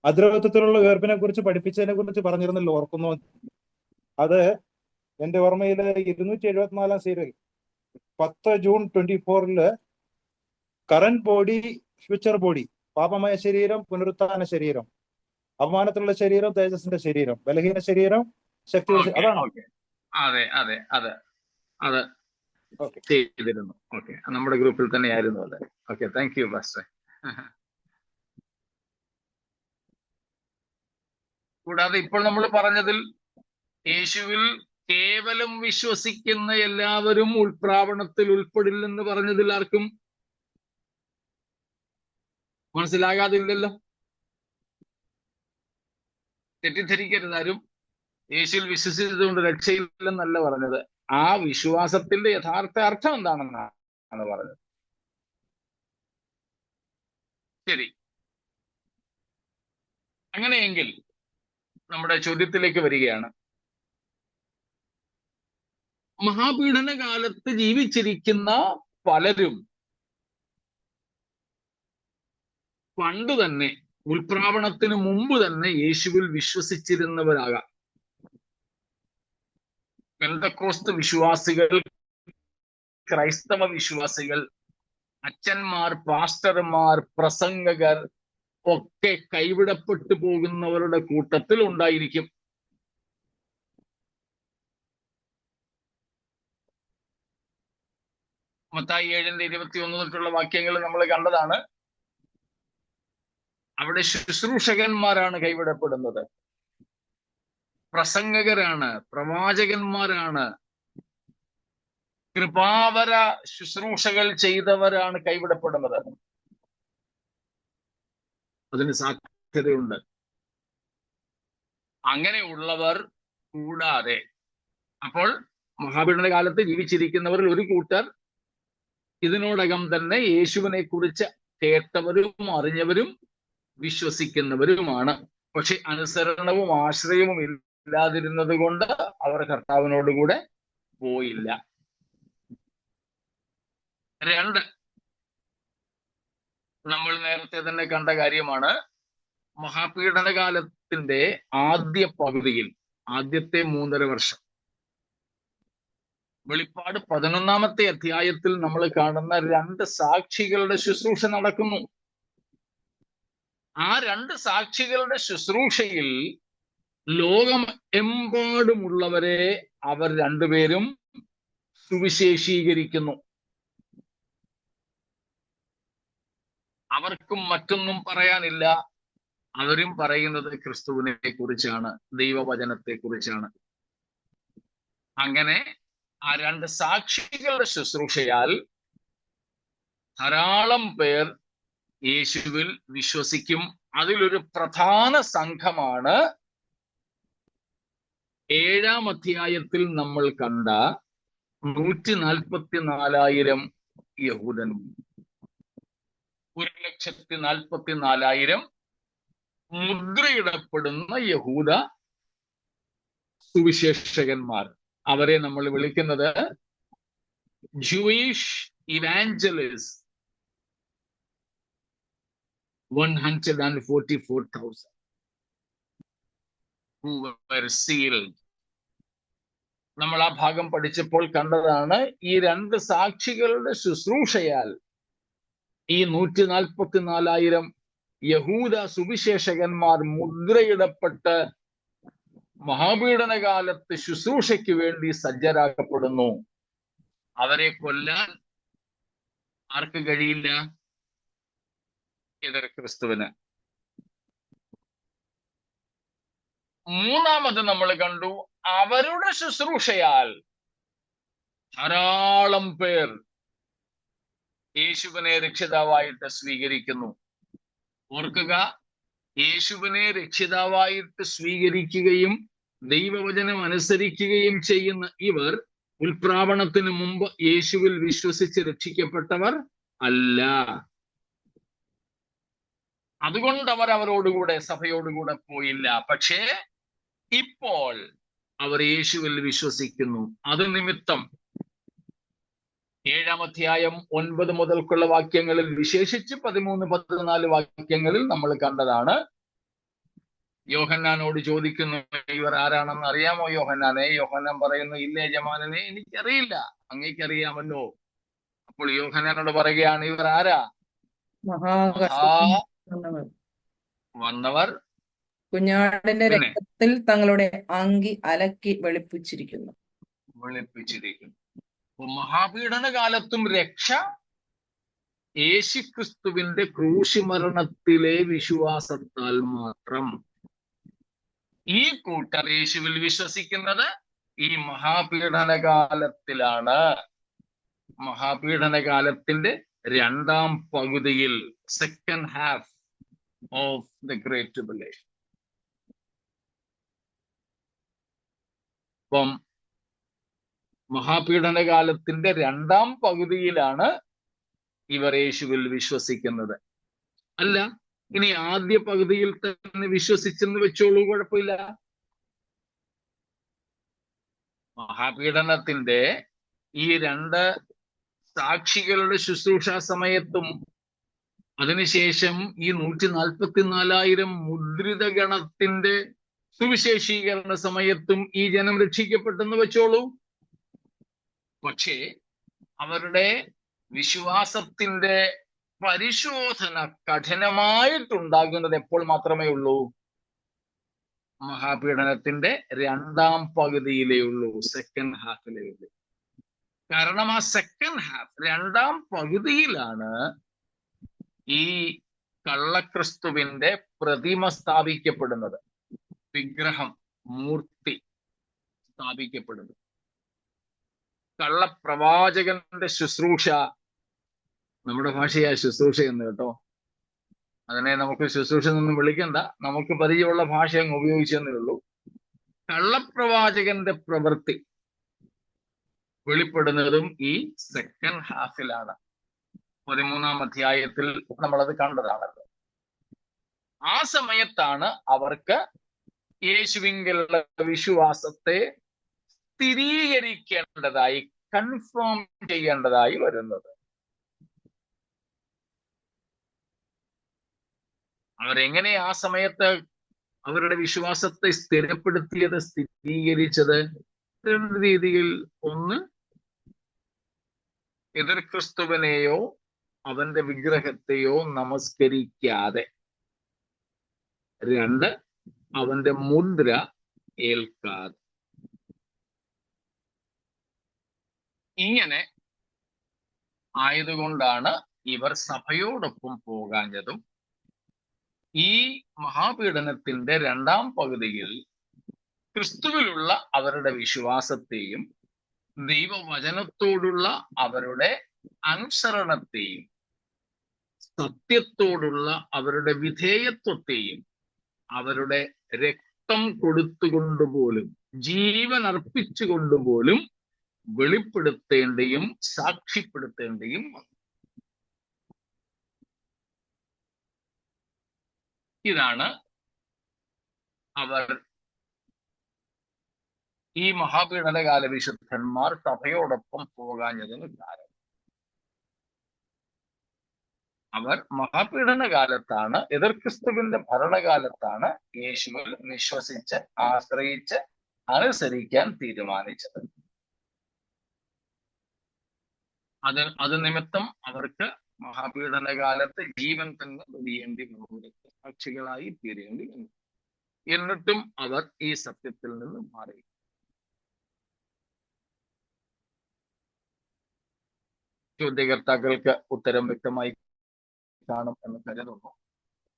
അദ്രവത്വത്തിലുള്ള ഉയർപ്പിനെ കുറിച്ച് പഠിപ്പിച്ചതിനെ കുറിച്ച് പറഞ്ഞിരുന്നല്ലോ, ഓർക്കുന്നു? അത് എന്റെ ഓർമ്മയിൽ 274 serial 10 June 24 current body, future body, പാപമായ ശരീരം, പുനരുത്ഥാന ശരീരം, അപമാനത്തിലുള്ള ശരീരം, തേജസ്സിന്റെ ശരീരം, ബലഹീന ശരീരം, ശക്തി, അതാണ്. അതെ അതെ അതെ അത് ചെയ്തിരുന്നു. ഓക്കെ, നമ്മുടെ ഗ്രൂപ്പിൽ തന്നെയായിരുന്നു അത്. Okay, thank you pastor. കൂടാതെ ഇപ്പോൾ നമ്മൾ പറഞ്ഞതിൽ യേശുവിൽ കേവലം വിശ്വസിക്കുന്ന എല്ലാവരും ഉൾപ്രാവണത്തിൽ ഉൾപ്പെടില്ലെന്ന് പറഞ്ഞതിൽ ആർക്കും മനസ്സിലാകാതില്ലല്ലോ? തെറ്റിദ്ധരിക്കരുതാരും. യേശുവിൽ വിശ്വസിച്ചതുകൊണ്ട് രക്ഷയില്ലെന്നല്ല പറഞ്ഞത്. ആ വിശ്വാസത്തിന്റെ യഥാർത്ഥ അർത്ഥം എന്താണെന്നാണ് പറഞ്ഞത്. ശരി, അങ്ങനെയെങ്കിൽ നമ്മുടെ ചോദ്യത്തിലേക്ക് വരികയാണ്. മഹാപീഡന കാലത്ത് ജീവിച്ചിരിക്കുന്ന പലരും പണ്ട് തന്നെ, ഉൽപ്രാവണത്തിന് മുമ്പ് തന്നെ യേശുവിൽ വിശ്വസിച്ചിരുന്നവരാകാം. പെന്തക്കോസ്ത് വിശ്വാസികൾ, ക്രൈസ്തവ വിശ്വാസികൾ, അച്ഛന്മാർ, പാസ്റ്റർമാർ, പ്രസംഗകർ ഒക്കെ കൈവിടപ്പെട്ടു പോകുന്നവരുടെ കൂട്ടത്തിൽ ഉണ്ടായിരിക്കും. മത്തായി 7:21 തൊട്ടുള്ള വാക്യങ്ങൾ നമ്മൾ കണ്ടതാണ്. അവിടെ ശുശ്രൂഷകന്മാരാണ് കൈവിടപ്പെടുന്നത്, പ്രസംഗകരാണ്, പ്രവാചകന്മാരാണ്, കൃപാവര ശുശ്രൂഷകൾ ചെയ്തവരാണ് കൈവിടപ്പെടുന്നത്. അതിന് സാധ്യതയുണ്ട്. അങ്ങനെയുള്ളവർ കൂടാതെ, അപ്പോൾ മഹാപീഡന കാലത്ത് ജീവിച്ചിരിക്കുന്നവരിൽ ഒരു കൂട്ടർ ഇതിനോടകം തന്നെ യേശുവിനെ കുറിച്ച് കേട്ടവരും അറിഞ്ഞവരും വിശ്വസിക്കുന്നവരുമാണ്. പക്ഷെ അനുസരണവും ആശ്രയവും ഇല്ലാതിരുന്നത് കൊണ്ട് അവർ കർത്താവിനോടുകൂടെ പോയില്ല. 2, നമ്മൾ നേരത്തെ തന്നെ കണ്ട കാര്യമാണ്. മഹാപീഡന കാലത്തിന്റെ ആദ്യ പകുതിയിൽ, ആദ്യത്തെ 3.5 വർഷം വെളിപ്പാട് 11-ാമത്തെ അധ്യായത്തിൽ നമ്മൾ കാണുന്ന 2 സാക്ഷികളുടെ ശുശ്രൂഷ നടക്കുന്നു. ആ 2 സാക്ഷികളുടെ ശുശ്രൂഷയിൽ ലോകം എമ്പാടുമുള്ളവരെ അവർ രണ്ടുപേരും സുവിശേഷീകരിക്കുന്നു. അവർക്കും മറ്റൊന്നും പറയാനില്ല. അവരും പറയുന്നത് ക്രിസ്തുവിനെ കുറിച്ചാണ്, ദൈവവചനത്തെ കുറിച്ചാണ്. അങ്ങനെ ആ 2 സാക്ഷികളുടെ ശുശ്രൂഷയാൽ ധാരാളം പേർ യേശുവിൽ വിശ്വസിക്കും. അതിലൊരു പ്രധാന സംഘമാണ് 7-ാം അധ്യായത്തിൽ നമ്മൾ കണ്ട 144,000 യഹൂദൻ. 1,44,000 മുദ്രയിടപ്പെടുന്ന യഹൂദ സുവിശേഷകന്മാർ. അവരെ നമ്മൾ വിളിക്കുന്നത് Jewish evangelist. 144,000 who were sealed. നമ്മൾ ആ ഭാഗം പഠിച്ചപ്പോൾ കണ്ടതാണ് ഈ 2 സാക്ഷികളുടെ ശുശ്രൂഷയാൽ ഈ 144,000 യഹൂദ സുവിശേഷകന്മാർ മുദ്രയിടപ്പെട്ട് മഹാപീഡനകാലത്ത് ശുശ്രൂഷയ്ക്ക് വേണ്ടി സജ്ജരാക്കപ്പെടുന്നു. അവരെ കൊല്ലാൻ ആർക്ക് കഴിയില്ല? എതിർ ക്രിസ്തുവിന്. 3-ാമത് നമ്മൾ കണ്ടു, അവരുടെ ശുശ്രൂഷയാൽ ധാരാളം പേർ യേശുവിനെ രക്ഷിതാവായിട്ട് സ്വീകരിക്കുന്നു. ഓർക്കുക, യേശുവിനെ രക്ഷിതാവായിട്ട് സ്വീകരിക്കുകയും ദൈവവചനം അനുസരിക്കുകയും ചെയ്യുന്ന ഇവർ ഉൽപ്രാവണത്തിന് മുമ്പ് യേശുവിൽ വിശ്വസിച്ച് രക്ഷിക്കപ്പെട്ടവർ അല്ല. അതുകൊണ്ട് അവർ അവരോടുകൂടെ സഭയോടുകൂടെ പോയില്ല. പക്ഷേ ഇപ്പോൾ അവർ യേശുവിൽ വിശ്വസിക്കുന്നു. അത് നിമിത്തം 7-ാം അധ്യായം 9 മുതൽക്കുള്ള വാക്യങ്ങളിൽ, വിശേഷിച്ച് 13-14 വാക്യങ്ങളിൽ നമ്മൾ കണ്ടതാണ്. യോഹന്നാനോട് ചോദിക്കുന്നു, ഇവർ ആരാണെന്ന് അറിയാമോ യോഹന്നാനെ? യോഹന്നാൻ പറയുന്നു, ഇല്ല യജമാനനെ, എനിക്കറിയില്ല. അങ്ങേക്കറിയാമല്ലോ. അപ്പോൾ യോഹന്നാനോട് പറയുകയാണ്, ഇവർ ആരാ? വന്നവർ കുഞ്ഞാടിന്റെ പിന്നെ രക്തത്തിൽ തങ്ങളുടെ അങ്കി അലക്കി വെളുപ്പിച്ചിരിക്കുന്നു. മഹാപീഡന കാലത്തും രക്ഷ യേശുക്രിസ്തുവിന്റെ ക്രൂശിമരണത്തിലെ വിശ്വാസത്താൽ മാത്രം. ഈ കൂട്ടർ യേശുവിൽ വിശ്വസിക്കുന്നത് ഈ മഹാപീഡന കാലത്തിലാണ്. മഹാപീഡന കാലത്തിന്റെ 2-ാം പകുതിയിൽ, second half of the great tribulation. അപ്പം മഹാപീഡന കാലത്തിന്റെ 2-ാം പകുതിയിലാണ് ഇവർ യേശുവിൽ വിശ്വസിക്കുന്നത്. അല്ല, ഇനി ആദ്യ പകുതിയിൽ തന്നെ വിശ്വസിച്ചെന്ന് വെച്ചോളൂ, കുഴപ്പമില്ല. മഹാപീഡനത്തിന്റെ ഈ 2 സാക്ഷികളുടെ ശുശ്രൂഷ സമയത്തും അതിനുശേഷം ഈ 144,000 മുദ്രിത ഗണത്തിന്റെ സുവിശേഷീകരണ സമയത്തും ഈ ജനം രക്ഷിക്കപ്പെട്ടെന്ന് വെച്ചോളൂ. പക്ഷേ അവരുടെ വിശ്വാസത്തിന്റെ പരിശോധന കഠിനമായിട്ടുണ്ടാകുന്നത് എപ്പോൾ മാത്രമേ ഉള്ളൂ? മഹാപീഡനത്തിന്റെ 2-ാം പകുതിയിലേ ഉള്ളൂ, സെക്കൻഡ് ഹാഫിലേ ഉള്ളൂ. കാരണം ആ സെക്കൻഡ് ഹാഫ്, 2-ാം പകുതിയിലാണ് ഈ കള്ളക്രിസ്തുവിന്റെ പ്രതിമ സ്ഥാപിക്കപ്പെടുന്നത്, വിഗ്രഹം, മൂർത്തി സ്ഥാപിക്കപ്പെടുന്നത്. കള്ളപ്രവാചകന്റെ ശുശ്രൂഷ, നമ്മുടെ ഭാഷയാ ശുശ്രൂഷ എന്ന് കേട്ടോ, അതിനെ നമുക്ക് ശുശ്രൂഷ എന്നൊന്നും വിളിക്കണ്ട, നമുക്ക് പരിചയമുള്ള ഭാഷ അങ്ങ് ഉപയോഗിച്ചെന്നേ ഉള്ളൂ. കള്ളപ്രവാചകന്റെ പ്രവൃത്തി വെളിപ്പെടുന്നതും ഈ സെക്കൻഡ് ഹാഫിലാണ്. 13-ാം അധ്യായത്തിൽ നമ്മളത് കണ്ടതാണല്ലോ. ആ സമയത്താണ് അവർക്ക് യേശുവിങ്കലുള്ള വിശ്വാസത്തെ സ്ഥിരീകരിക്കേണ്ടതായി, കൺഫേം ചെയ്യേണ്ടതായി വരുന്നത്. അവരെങ്ങനെ ആ സമയത്ത് അവരുടെ വിശ്വാസത്തെ സ്ഥിരപ്പെടുത്തിയത്, സ്ഥിരീകരിച്ചത്? 2 രീതിയിൽ. ഒന്ന്, എതിർ ക്രിസ്തുവിനെയോ അവന്റെ വിഗ്രഹത്തെയോ നമസ്കരിക്കാതെ. 2, അവന്റെ മുദ്ര ഏൽക്കാതെ. ഇങ്ങനെ ആയതുകൊണ്ടാണ് ഇവർ സഭയോടൊപ്പം പോകാഞ്ഞതും ഈ മഹാപീഡനത്തിന്റെ 2ാം പകുതിയിൽ ക്രിസ്തുവിലുള്ള അവരുടെ വിശ്വാസത്തെയും ദൈവവചനത്തോടുള്ള അവരുടെ അനുസരണത്തെയും സത്യത്തോടുള്ള അവരുടെ വിധേയത്വത്തെയും അവരുടെ രക്തം കൊടുത്തുകൊണ്ടുപോലും ജീവൻ അർപ്പിച്ചുകൊണ്ടുപോലും വെളിപ്പെടുത്തേണ്ടിയും സാക്ഷ്യപ്പെടുത്തേണ്ടിയും വന്നു. ഇതാണ് അവർ ഈ മഹാപീഡനകാല വിശുദ്ധന്മാർ സഭയോടൊപ്പം പോകാഞ്ഞതിന് കാരണം. അവർ മഹാപീഡന കാലത്താണ്, എതിർ ക്രിസ്തുവിന്റെ ഭരണകാലത്താണ് യേശുവിൽ വിശ്വസിച്ച് ആശ്രയിച്ച് അനുസരിക്കാൻ തീരുമാനിച്ചത്. അത് നിമിത്തം അവർക്ക് മഹാപീഡന കാലത്ത് ജീവൻ തന്നെ വെടിയേണ്ടി വന്നു, സാക്ഷികളായി തീരേണ്ടി വന്നു. എന്നിട്ടും അവർ ഈ സത്യത്തിൽ നിന്ന് മാറി. ചോദ്യകർത്താക്കൾക്ക് ഉത്തരം വ്യക്തമായി കാണും എന്ന് കരുതുന്നു.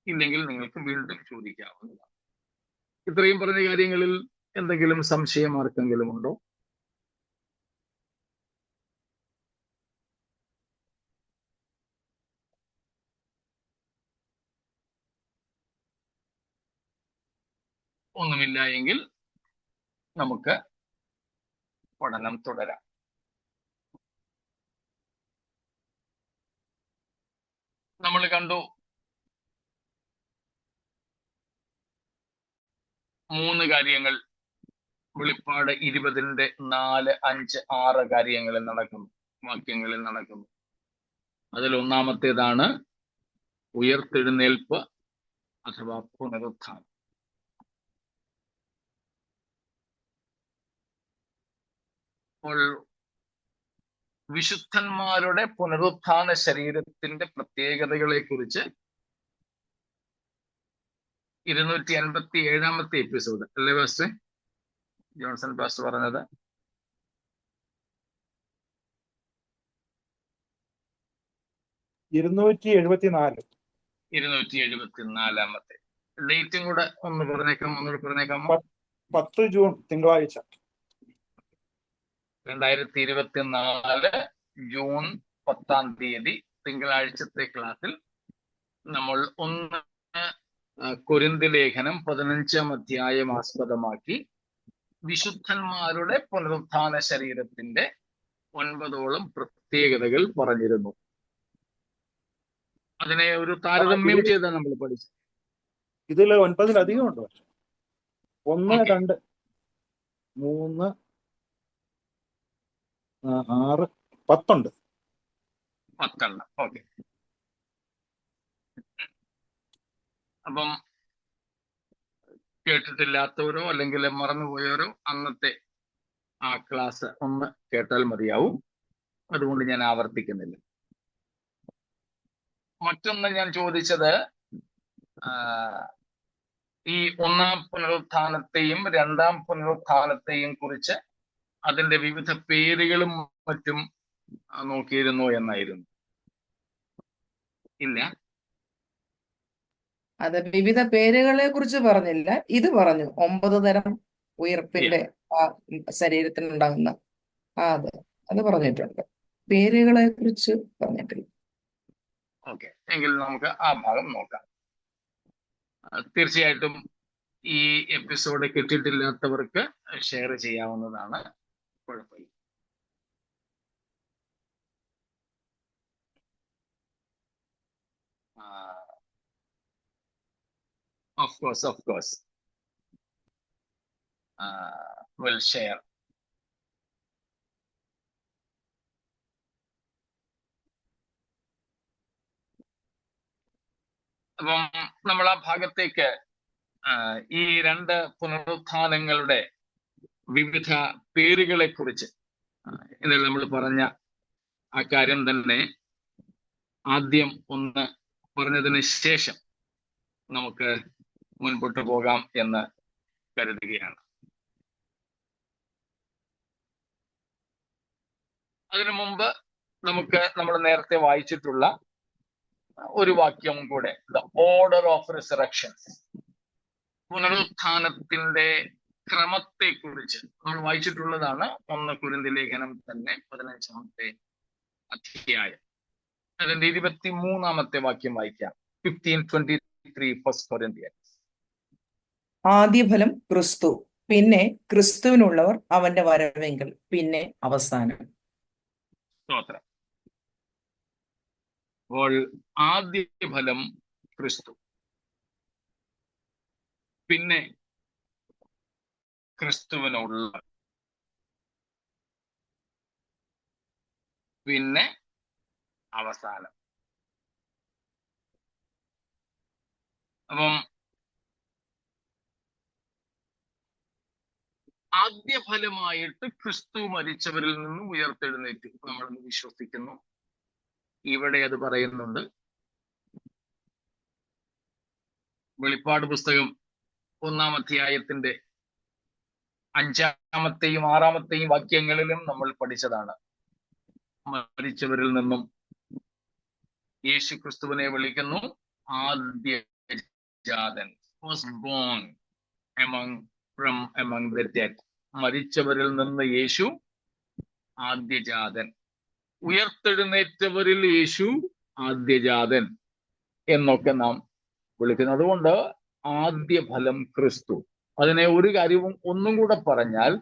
ഇല്ലെങ്കിൽ നിങ്ങൾക്ക് വീണ്ടും ചോദിക്കാവുന്നതാണ്. ഇത്രയും പറഞ്ഞ കാര്യങ്ങളിൽ എന്തെങ്കിലും സംശയം ആർക്കെങ്കിലും ഉണ്ടോ? ഒന്നുമില്ല എങ്കിൽ നമുക്ക് പഠനം തുടരാം. നമ്മൾ കണ്ടു 3 കാര്യങ്ങൾ വെളിപ്പാട് 20-ന്റെ 4, 5, 6 കാര്യങ്ങളിൽ നടക്കുന്നു, വാക്യങ്ങളിൽ നടക്കുന്നു. അതിൽ ഒന്നാമത്തേതാണ് ഉയർത്തെഴുന്നേൽപ്പ് അഥവാ പുനരുത്ഥാനം. അപ്പോൾ വിശുദ്ധന്മാരുടെ പുനരുത്ഥാന ശരീരത്തിന്റെ പ്രത്യേകതകളെ കുറിച്ച് 257-ാമത്തെ എപ്പിസോഡ് അല്ലേ പാസ്റ്റർ ജോൺസൺ പാസ്റ്റർ പറഞ്ഞത്? $274. 274-ാമത്തെ ഡേറ്റും കൂടെ ഒന്നുകൂടെ പറഞ്ഞേക്കാമോ? 10 ജൂൺ തിങ്കളാഴ്ച. 2024 ജൂൺ 10-ാം തീയതി തിങ്കളാഴ്ചത്തെ ക്ലാസ്സിൽ നമ്മൾ 1 കൊരിന്ഥി ലേഖനം 15-ാം അധ്യായം ആസ്പദമാക്കി വിശുദ്ധന്മാരുടെ പുനരുത്ഥാന ശരീരത്തിന്റെ 9ഓളം പ്രത്യേകതകൾ പറഞ്ഞിരുന്നു. അതിനെ ഒരു താരതമ്യം ചെയ്താണ് നമ്മൾ പഠിച്ചത്. ഇതിൽ 9-ലധികം ഉണ്ട്. 1, 2, 3, 6, 10 ഉണ്ട്. 10. ഓക്കെ. അപ്പം കേട്ടിട്ടില്ലാത്തവരോ അല്ലെങ്കിൽ മറന്നുപോയവരോ അന്നത്തെ ആ ക്ലാസ് ഒന്ന് കേട്ടാൽ മതിയാവും. അതുകൊണ്ട് ഞാൻ ആവർത്തിക്കുന്നില്ല. മറ്റൊന്ന് ഞാൻ ചോദിച്ചത് ഈ 1-ാം പുനരുത്ഥാനത്തെയും 2-ാം പുനരുത്ഥാനത്തെയും കുറിച്ച് അതിന്റെ വിവിധ പേരുകളും മറ്റും നോക്കിയിരുന്നു എന്നായിരുന്നു. ഇല്ല, അത് വിവിധ പേരുകളെ കുറിച്ച് പറഞ്ഞില്ല. ഇത് പറഞ്ഞു 9 തരം ഉയർപ്പിന്റെ ആ ശരീരത്തിനുണ്ടാകുന്ന അത് പറഞ്ഞിട്ടുണ്ട്. പേരുകളെ കുറിച്ച് പറഞ്ഞിട്ടില്ല. ഓക്കെ, എങ്കിൽ നമുക്ക് ആ ഭാഗം നോക്കാം. തീർച്ചയായിട്ടും ഈ എപ്പിസോഡ് കിട്ടിയിട്ടില്ലാത്തവർക്ക് ഷെയർ ചെയ്യാവുന്നതാണ്, കുഴപ്പമില്ല. Of course. We'll share. അപ്പം നമ്മൾ ആ ഭാഗത്തേക്ക് ഈ 2 പുനരുത്ഥാനങ്ങളുടെ വിവിധ പേരുകളെ കുറിച്ച് ഇന്നലെ നമ്മൾ പറഞ്ഞ ആ കാര്യം തന്നെ ആദ്യം ഒന്ന് പറഞ്ഞതിന് ശേഷം നമുക്ക് മുൻപോട്ട് പോകാം എന്ന് കരുതുകയാണ്. അതിനു മുമ്പ് നമുക്ക് നമ്മൾ നേരത്തെ വായിച്ചിട്ടുള്ള ഒരു വാക്യം കൂടെ, ദ ഓർഡർ ഓഫ് റിസറക്ഷൻ, പുനരുത്ഥാനത്തിന്റെ ക്രമത്തെ കുറിച്ച് നമ്മൾ വായിച്ചിട്ടുള്ളതാണ്. 1 കൊരിന്ത്യർ ലേഖനം തന്നെ 15-ാമത്തെ അധ്യായം, അതിന്റെ 23-ാമത്തെ വാക്യം വായിക്കാം. 15:23 1 Corinthians. ആദ്യഫലം ക്രിസ്തു, പിന്നെ ക്രിസ്തുവിനുള്ളവർ അവന്റെ വരവെങ്കിൽ, പിന്നെ അവസാനം. സ്തോത്രം. അപ്പോൾ ആദ്യ ഫലം ക്രിസ്തു, പിന്നെ ക്രിസ്തുവിനുള്ള, പിന്നെ അവസാനം. അപ്പം ആദ്യ ഫലമായിട്ട് ക്രിസ്തു മരിച്ചവരിൽ നിന്നും ഉയർത്തെഴുന്നേറ്റ് നമ്മളെന്ന് വിശ്വസിക്കുന്നു. ഇവിടെ അത് പറയുന്നുണ്ട്. വെളിപ്പാട് പുസ്തകം 1-ാം അധ്യായത്തിന്റെ 5-ാമത്തെയും 6-ാമത്തെയും വാക്യങ്ങളിലും നമ്മൾ പഠിച്ചതാണ്. മരിച്ചവരിൽ നിന്നും യേശു ക്രിസ്തുവിനെ വിളിക്കുന്നു ആദ്യജാതൻ, was born among the dead. മരിച്ചവരിൽ നിന്ന് യേശു ആദ്യജാതൻ, ഉയർത്തെഴുന്നേറ്റവരിൽ യേശു ആദ്യജാതൻ എന്നൊക്കെ നാം വിളിക്കുന്നു. അതുകൊണ്ട് ആദ്യ ഫലം ക്രിസ്തു. അതിനെ ഒരു കാര്യവും ഒന്നും കൂടെ പറഞ്ഞാൽ,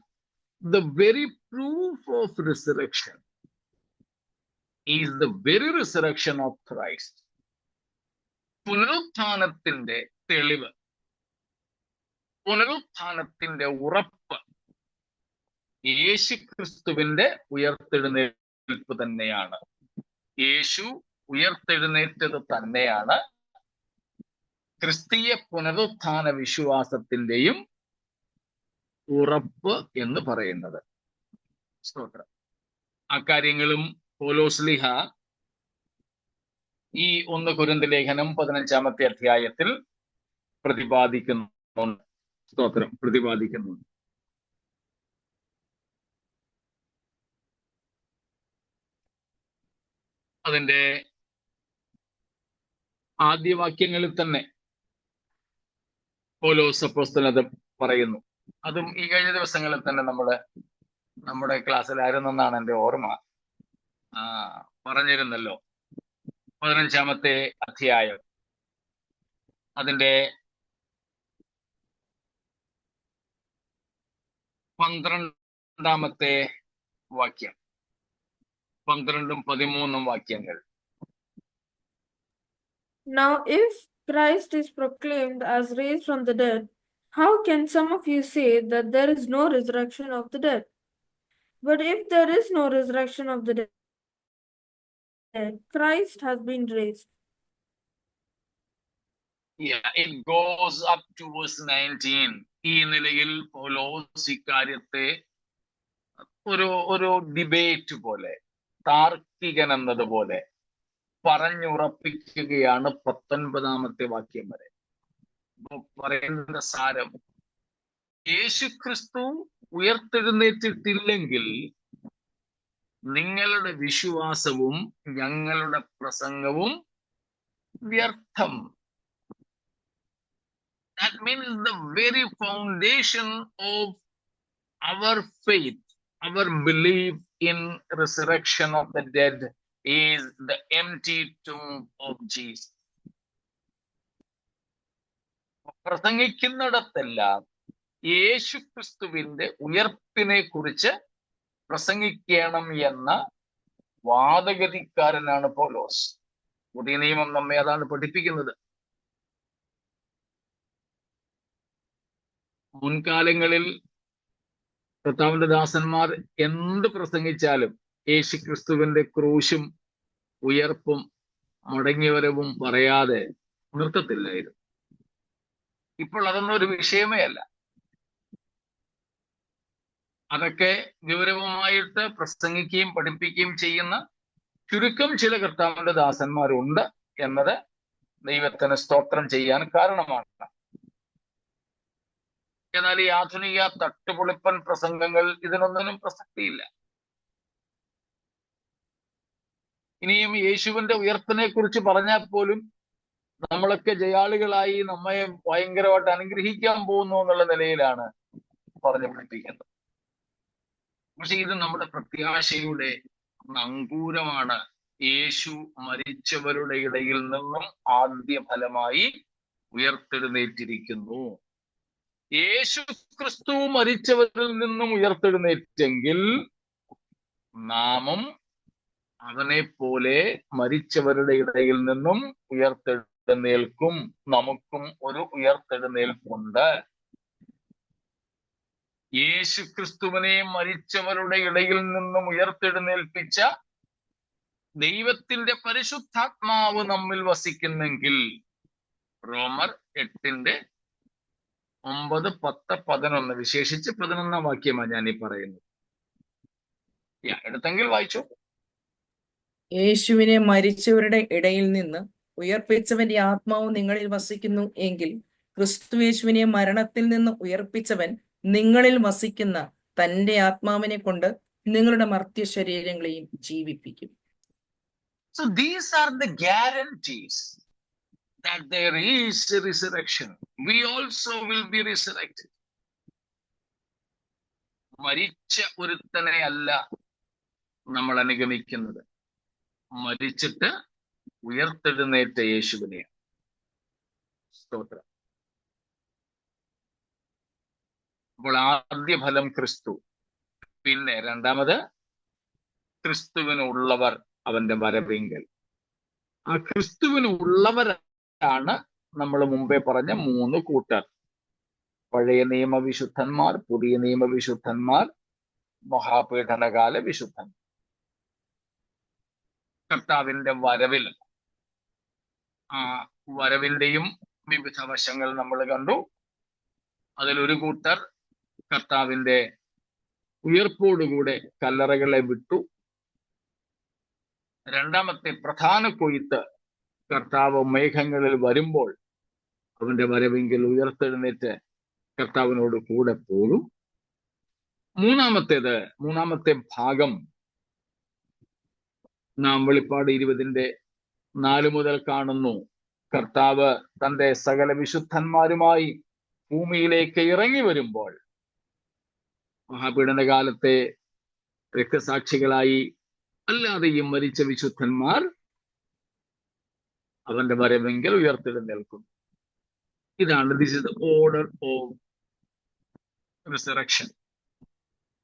the very proof of resurrection is the very resurrection of Christ. പുനരുത്ഥാനത്തിന്റെ തെളിവ്, പുനരുത്ഥാനത്തിന്റെ ഉറപ്പ് യേശു ക്രിസ്തുവിന്റെ ഉയർത്തെഴുന്നേൽപ്പ് തന്നെയാണ്. യേശു ഉയർത്തെഴുന്നേറ്റത് തന്നെയാണ് ക്രിസ്തീയ പുനരുത്ഥാന വിശ്വാസത്തിന്റെയും ഉറപ്പ് എന്ന് പറയുന്നത്. സ്തോത്രം. അക്കാര്യങ്ങളും പൗലോസ്ലീഹ ഈ 1 കൊരിന്ത്യർ ലേഖനം 15-ാമത്തെ അധ്യായത്തിൽ പ്രതിപാദിക്കുന്നുണ്ട്. സ്തോത്രം, പ്രതിപാദിക്കുന്നുണ്ട്. അതിന്റെ ആദ്യ വാക്യങ്ങളിൽ തന്നെ പൗലോസ് അപ്പോസ്തലൻ അത് പറയുന്നു. അതും ഈ കഴിഞ്ഞ ദിവസങ്ങളിൽ തന്നെ നമ്മുടെ ക്ലാസ്സിലായിരുന്നെന്നാണ് എൻ്റെ ഓർമ്മ. പറഞ്ഞിരുന്നല്ലോ. 15-ാമത്തെ അധ്യായം അതിന്റെ 12-ാമത്തെ വാക്യം, 12ഉം 13ഉം വാക്യങ്ങൾ. Now, if Christ is proclaimed as raised from the dead, how can some of you say that there is no resurrection of the dead? But if there is no resurrection of the dead, Christ has been raised. Yeah, it goes up to verse 19. ഈ നിലയിൽ പൗലോസ് ഇക്കാര്യത്തെ ഒരു debate പോലെ, താർക്കികൻ എന്നതുപോലെ പറഞ്ഞുറപ്പിക്കുകയാണ് 19-ാമത്തെ വാക്യം വരെ. പറയുന്ന സാരം, യേശുക്രിസ്തു ഉയർത്തെഴുന്നേറ്റിട്ടില്ലെങ്കിൽ നിങ്ങളുടെ വിശ്വാസവും ഞങ്ങളുടെ പ്രസംഗവും വ്യർത്ഥം. That means the very foundation of our faith, our belief in resurrection of the dead is the empty tomb of Jesus. പ്രസംഗിക്കുന്നിടത്തെല്ലാം യേശുക്രിസ്തുവിന്റെ ഉയർപ്പിനെ കുറിച്ച് പ്രസംഗിക്കണം എന്ന വാദഗതിക്കാരനാണ് പൗലോസ്. പുതിയ നിയമം നമ്മെ അതാണ് പഠിപ്പിക്കുന്നത്. മുൻകാലങ്ങളിൽ കർത്താവിന്റെ ദാസന്മാർ എന്ത് പ്രസംഗിച്ചാലും യേശുക്രിസ്തുവിന്റെ ക്രൂശും ഉയർപ്പും മടങ്ങിവരവും പറയാതെ നിർത്തത്തില്ലായിരുന്നു. ഇപ്പോൾ അതൊന്നും ഒരു വിഷയമേ അല്ല. അതൊക്കെ ഗൗരവമായിട്ട് പ്രസംഗിക്കുകയും പഠിപ്പിക്കുകയും ചെയ്യുന്ന ചുരുക്കം ചില കർത്താവിന്റെ ദാസന്മാരുണ്ട് എന്നത് ദൈവത്തിന് സ്തോത്രം ചെയ്യാൻ കാരണമാണ്. എന്നാൽ ഈ ആധുനിക തട്ടുപൊളിപ്പൻ പ്രസംഗങ്ങൾ ഇതിനൊന്നിനും പ്രസക്തിയില്ല. ഇനിയും യേശുവിന്റെ ഉയർപ്പിനെ കുറിച്ച് പറഞ്ഞാൽ പോലും നമ്മളൊക്കെ ജയാളികളായി നമ്മെ ഭയങ്കരമായിട്ട് അനുഗ്രഹിക്കാൻ പോകുന്നു എന്നുള്ള നിലയിലാണ് പറഞ്ഞു പഠിപ്പിക്കുന്നത്. പക്ഷെ ഇത് നമ്മുടെ പ്രത്യാശയുടെ നങ്കൂരമാണ്. യേശു മരിച്ചവരുടെ ഇടയിൽ നിന്നും ആദ്യ ഫലമായി ഉയർത്തെഴുന്നേറ്റിരിക്കുന്നു. യേശു ക്രിസ്തു മരിച്ചവരിൽ നിന്നും ഉയർത്തെഴുന്നേറ്റെങ്കിൽ നാമും അവനെ പോലെ മരിച്ചവരുടെ ഇടയിൽ നിന്നും ഉയർത്തെഴുന്നേൽക്കും. നമുക്കും ഒരു ഉയർത്തെഴുന്നേൽപ്പുണ്ട്. യേശു ക്രിസ്തുവിനെ മരിച്ചവരുടെ ഇടയിൽ നിന്നും ഉയർത്തെഴുന്നേൽപ്പിച്ച ദൈവത്തിന്റെ പരിശുദ്ധാത്മാവ് നമ്മിൽ വസിക്കുന്നെങ്കിൽ റോമർ 8:9, 10, 11 വിശേഷിച്ച് 11 വാക്യമാണ് ഞാൻ ഈ പറയുന്നത്. എടുത്തെങ്കിൽ വായിച്ചു. യേശുവിനെ മരിച്ചവരുടെ ഇടയിൽ നിന്ന് ഉയർപ്പിച്ചവന്റെ ആത്മാവ് നിങ്ങളിൽ വസിക്കുന്നു എങ്കിൽ ക്രിസ്തുയേശുവിനെ മരണത്തിൽ നിന്ന് ഉയർപ്പിച്ചവൻ നിങ്ങളിൽ വസിക്കുന്ന തന്റെ ആത്മാവിനെ കൊണ്ട് നിങ്ങളുടെ മർത്യ ശരീരങ്ങളെയും ജീവിപ്പിക്കും. So these are the guarantees that there is a resurrection. We also will be resurrected. മരിച്ച ഒരുത്തനെ അല്ല നമ്മൾ അനുഗമിക്കുന്നത്, മരിച്ചിട്ട് ഉയർത്തെഴുന്നേറ്റ യേശുവിനെയാണ്. സ്തോത്രം. അപ്പോൾ ആദ്യ ഫലം ക്രിസ്തു, പിന്നെ രണ്ടാമത് ക്രിസ്തുവിനുള്ളവർ അവന്റെ വരവിങ്കൽ. ആ ക്രിസ്തുവിനുള്ളവരാണ് നമ്മൾ മുമ്പേ പറഞ്ഞ 3 കൂട്ടർ: പഴയ നിയമവിശുദ്ധന്മാർ, പുതിയ നിയമവിശുദ്ധന്മാർ, മഹാപീഡനകാല വിശുദ്ധൻ. കർത്താവിന്റെ വരവിൽ ആ വരവിന്റെയും വിവിധ വശങ്ങൾ നമ്മൾ കണ്ടു. അതിലൊരു കൂട്ടർ കർത്താവിന്റെ ഉയർപ്പോടുകൂടെ കല്ലറകളെ വിട്ടു. രണ്ടാമത്തെ പ്രധാന കൊയ്ത്ത് കർത്താവ് മേഘങ്ങളിൽ വരുമ്പോൾ അവന്റെ വരവെങ്കിൽ ഉയർത്തെഴുന്നേറ്റ് കർത്താവിനോട് കൂടെ പോകും. മൂന്നാമത്തെ ഭാഗം നാം വെളിപ്പാട് 20:4 മുതൽ കാണുന്നു. കർത്താവ് തന്റെ സകല വിശുദ്ധന്മാരുമായി ഭൂമിയിലേക്ക് ഇറങ്ങി വരുമ്പോൾ മഹാപീഡന കാലത്തെ രക്തസാക്ഷികളായി അല്ലാതെയും മരിച്ച വിശുദ്ധന്മാർ അവന്റെ വരവെങ്കിൽ ഉയർത്തെഴുന്നേൽക്കും. ഇതാണ് this is the order of resurrection.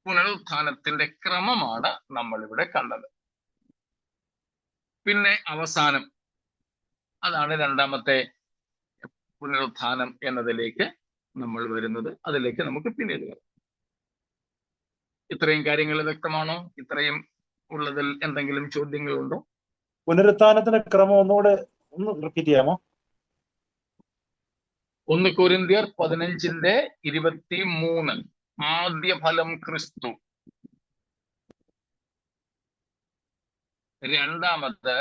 പുനരുത്ഥാനത്തിന്റെ ക്രമമാണ് നമ്മൾ ഇവിടെ കണ്ടത്. പിന്നെ അവസാനം, അതാണ് രണ്ടാമത്തെ പുനരുത്ഥാനം എന്നതിലേക്ക് നമ്മൾ വരുന്നത്. അതിലേക്ക് നമുക്ക് പിന്നീട് വരാം. ഇത്രയും കാര്യങ്ങൾ വ്യക്തമാണോ? ഇത്രയും ഉള്ളതിൽ എന്തെങ്കിലും ചോദ്യങ്ങളുണ്ടോ? പുനരുത്ഥാനത്തിന്റെ ക്രമം ഒന്നുകൂടെ ഒന്ന് റിപ്പീറ്റ് ചെയ്യാമോ? 1 കൊരിന്ത്യർ 15:23 ആദ്യ ഫലം ക്രിസ്തു, രണ്ടാമത്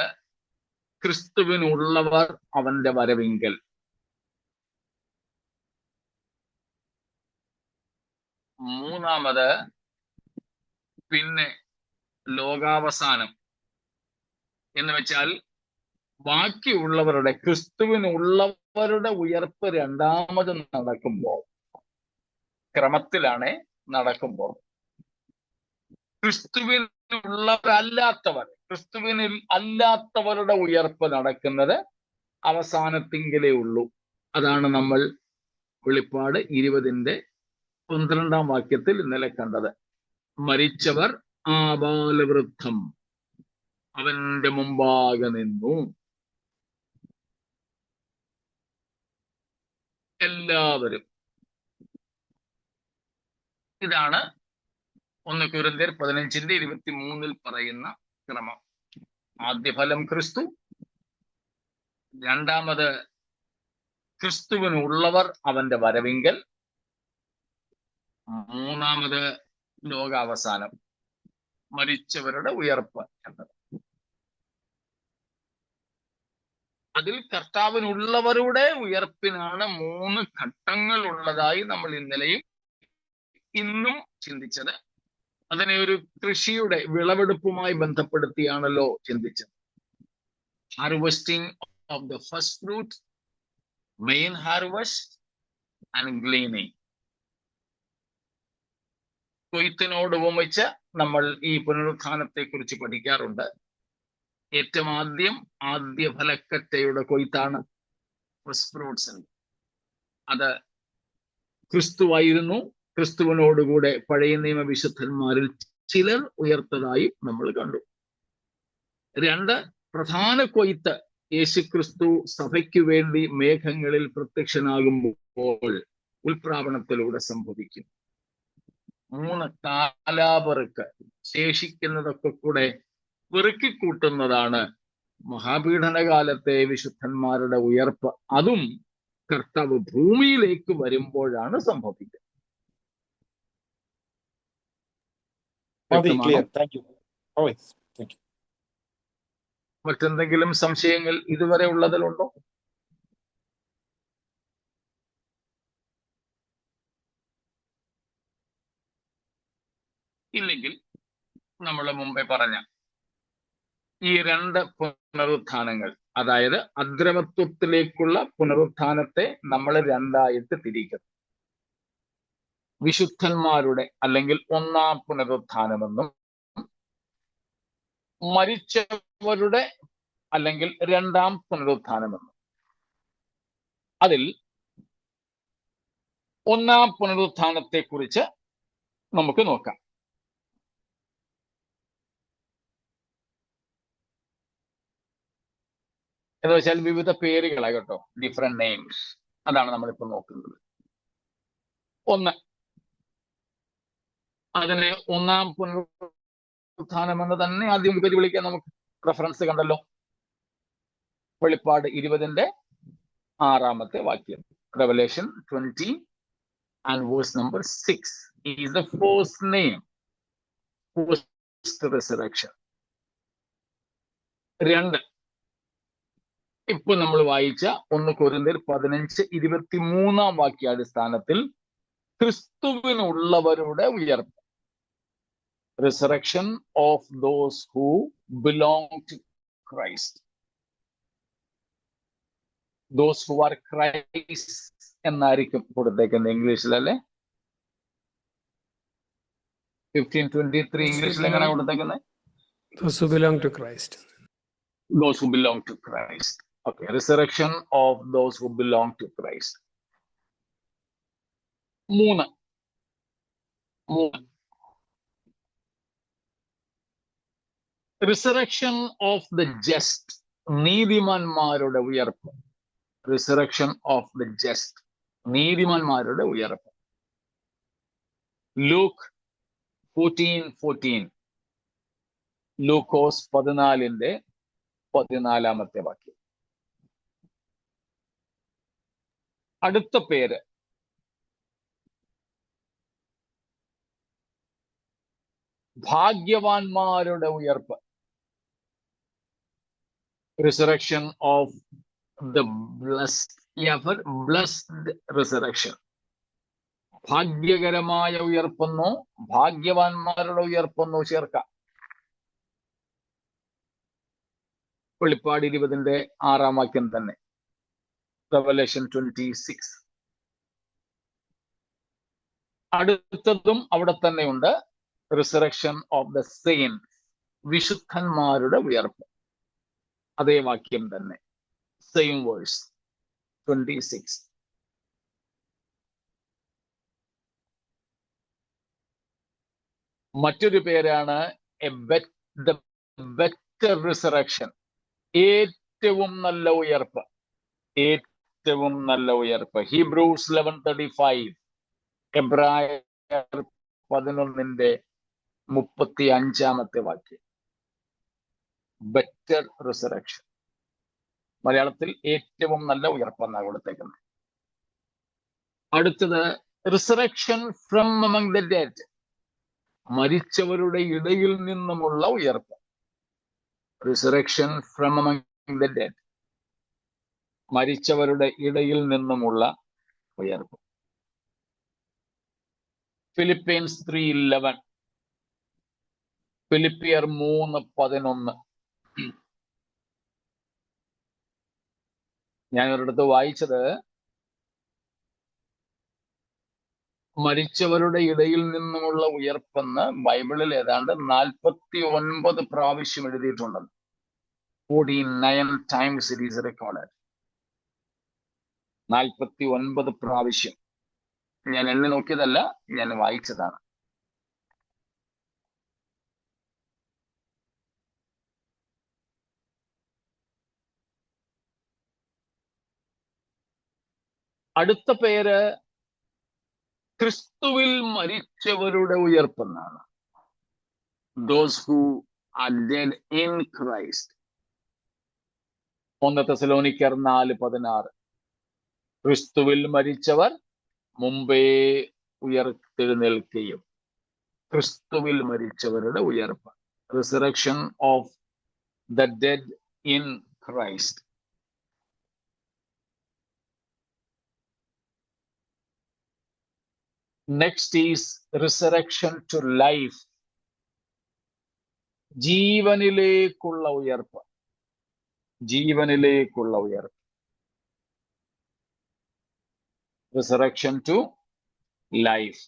ക്രിസ്തുവിനുള്ളവർ അവന്റെ വരവിങ്കൽ, മൂന്നാമത് പിന്നെ ലോകാവസാനം. എന്ന് വെച്ചാൽ ബാക്കിയുള്ളവരുടെ, ക്രിസ്തുവിനുള്ളവരുടെ ഉയർപ്പ് രണ്ടാമത് നടക്കുമ്പോൾ, ക്രമത്തിലാണ് നടക്കുമ്പോൾ, ക്രിസ്തുവിനിൽ അല്ലാത്തവരുടെ ഉയർപ്പ് നടക്കുന്നത് അവസാനത്തിങ്കിലേ ഉള്ളൂ. അതാണ് നമ്മൾ വെളിപ്പാട് 20:12 വാക്യത്തിൽ ഇന്നലെ കണ്ടത്. മരിച്ചവർ ആബാലവൃദ്ധം അവന്റെ മുമ്പാകെ നിന്നു. എല്ലാവരും. ഇതാണ് 1 കൊരിന്ത്യർ 15:23 പറയുന്ന ക്രമം. ആദ്യ ഫലം ക്രിസ്തു, രണ്ടാമത് ക്രിസ്തുവിനുള്ളവർ അവന്റെ വരവിങ്കൽ, മൂന്നാമത് ലോകാവസാനം, മരിച്ചവരുടെ ഉയർപ്പ് എന്നത്. അതിൽ കർത്താവിനുള്ളവരുടെ ഉയർപ്പിനാണ് 3 ഘട്ടങ്ങൾ ഉള്ളതായി നമ്മൾ ഇന്നലെയും ഇന്നും ചിന്തിച്ചത്. അതിനെ ഒരു കൃഷിയുടെ വിളവെടുപ്പുമായി ബന്ധപ്പെടുത്തിയാണല്ലോ ചിന്തിച്ചത്. Harvesting of the first fruit, main harvest and gleaning. കൊയ്ത്തിനോട് ഉപമിച്ച് നമ്മൾ ഈ പുനരുത്ഥാനത്തെ കുറിച്ച് പഠിക്കാറുണ്ട്. ഏറ്റവും ആദ്യ ഫലക്കറ്റയുടെ കൊയ്ത്താണ് ഫസ്റ്റ് ഫ്രൂട്ട്സ്. അത് ക്രിസ്തുവായിരുന്നു. ക്രിസ്തുവിനോടുകൂടെ പഴയ നിയമ വിശുദ്ധന്മാരിൽ ചിലർ ഉയർത്തതായി നമ്മൾ കണ്ടു. 2, പ്രധാന കൊയ്ത്ത് യേശുക്രിസ്തു സഭയ്ക്ക് വേണ്ടി മേഘങ്ങളിൽ പ്രത്യക്ഷനാകുമ്പോൾ ഉൽപ്രാവണത്തിലൂടെ സംഭവിക്കും. 3, കാലാപെറുക്ക്. ശേഷിക്കുന്നതൊക്കെ കൂടെ പെറുക്കിക്കൂട്ടുന്നതാണ് മഹാപീഡനകാലത്തെ വിശുദ്ധന്മാരുടെ ഉയർപ്പ്. അതും കർത്താവ് ഭൂമിയിലേക്ക് വരുമ്പോഴാണ് സംഭവിക്കുന്നത്. Clear. Thank you. Thank you. മറ്റെന്തെങ്കിലും സംശയങ്ങൾ ഇതുവരെ ഉള്ളതിലുണ്ടോ? ഇല്ലെങ്കിൽ നമ്മൾ മുമ്പേ പറഞ്ഞ ഈ 2 പുനരുത്ഥാനങ്ങൾ, അതായത് അദ്രവത്വത്തിലേക്കുള്ള പുനരുത്ഥാനത്തെ നമ്മൾ 2ആയിട്ട് തിരിക്കുന്നു. വിശുദ്ധന്മാരുടെ അല്ലെങ്കിൽ 1-ാം പുനരുത്ഥാനമെന്നും മരിച്ചവരുടെ അല്ലെങ്കിൽ 2-ാം പുനരുത്ഥാനമെന്നും. അതിൽ 1-ാം പുനരുത്ഥാനത്തെ കുറിച്ച് നമുക്ക് നോക്കാം. എന്ന് വെച്ചാൽ വിവിധ പേരുകളായി കേട്ടോ, ഡിഫറെന്റ് നെയിംസ്. അതാണ് നമ്മളിപ്പോൾ നോക്കുന്നത്. 1, അതിനെ 1-ാം പുനരുത്ഥാനം എന്ന് തന്നെ ആദ്യം പേര് വിളിക്കാൻ നമുക്ക് റെഫറൻസ് കണ്ടല്ലോ. വെളിപ്പാട് 20-ന്റെ 6-ാമത്തെ വാക്യം. Revelation 20 and verse number 6 is the first name, post resurrection. 2, ഇപ്പൊ നമ്മൾ വായിച്ച 1 കൊരിന്ത്യർ 15:23 വാക്യാടിസ്ഥാനത്തിൽ ക്രിസ്തുവിനുള്ളവരുടെ ഉയർപ്പ്. Resurrection of those who belong to Christ. Those who are Christ എന്നായിരിക്കും കൊടുത്തേക്കുന്നത് ഇംഗ്ലീഷിലല്ലേ. 15:23 ഇംഗ്ലീഷിൽ എങ്ങനെ കൊടുത്തേക്കുന്നത്? Those who belong to Christ. Those who belong to Christ. Okay, resurrection of those who belong to Christ. 3. Resurrection of the just. നീതിമാന്മാരുടെ ഉയർപ്പ്. Resurrection of the just. നീതിമാന്മാരുടെ ഉയർപ്പ്. Luke 14:14. ലൂക്കോസ് 14-ന്റെ 14-ാമത്തെ വാക്യം. അടുത്ത പേര് ഭാഗ്യവാന്മാരുടെ ഉയർപ്പ്. Resurrection of the blessed. Blessed resurrection. ഭാഗ്യകരമായ ഉയർപ്പെന്നോ ഭാഗ്യവാന്മാരുടെ ഉയർപ്പെന്നോ ചേർക്കാം. വെളിപ്പാട് 20-ന്റെ 6-ാം വാക്യം തന്നെ. Revelation 26. അടുത്തതും അവിടെ തന്നെയുണ്ട്. Resurrection of the saints. വിശുദ്ധന്മാരുടെ ഉയർപ്പ്. അതേ വാക്യം തന്നെ. Same verse. 26. മറ്റൊരു പേരാണ് the better resurrection. ഏറ്റവും നല്ല ഉയർപ്പ്. ഏറ്റവും നല്ല ഉയർപ്പ്. Hebrews 11:35. എബ്രായർ 11-ന്റെ 35-ാമത്തെ വാക്യം. Better resurrection. മലയാളത്തിൽ ഏറ്റവും നല്ല ഉയർപ്പെന്നാണ് കൊടുത്തേക്കുന്നത്. അടുത്തത് resurrection from among the dead. മരിച്ചവരുടെ ഇടയിൽ നിന്നുമുള്ള ഉയർപ്പ്. Resurrection from among the dead. മരിച്ചവരുടെ ഇടയിൽ നിന്നുമുള്ള ഉയർപ്പ്. ഫിലിപ്പീൻസ് 3:11, ഫിലിപ്പിയർ 3:11. ഞാൻ ഒരിടത്ത് വായിച്ചത്, മരിച്ചവരുടെ ഇടയിൽ നിന്നുമുള്ള ഉയർപ്പെന്ന് ബൈബിളിൽ ഏതാണ്ട് 49 പ്രാവശ്യം എഴുതിയിട്ടുണ്ട്. 49 times it is recorded. 49 പ്രാവശ്യം. ഞാൻ എണ്ണി നോക്കിയതല്ല, ഞാൻ വായിച്ചതാണ്. അടുത്ത പേര് ക്രിസ്തുവിൽ മരിച്ചവരുടെ ഉയർപ്പെന്നാണ്. Those who are dead in Christ. 1 തെസ്സലോനിക്കർ 4:16. ക്രിസ്തുവിൽ മരിച്ചവർ മുമ്പേ ഉയർത്തെഴുന്നേൽക്കുകയും. ക്രിസ്തുവിൽ മരിച്ചവരുടെ ഉയർപ്പ്. Resurrection of the dead in Christ. Next is resurrection to life. ജീവനിലേക്കുള്ള ഉയർപ്പ്. ജീവനിലേക്കുള്ള ഉയർപ്പ്. Resurrection to life.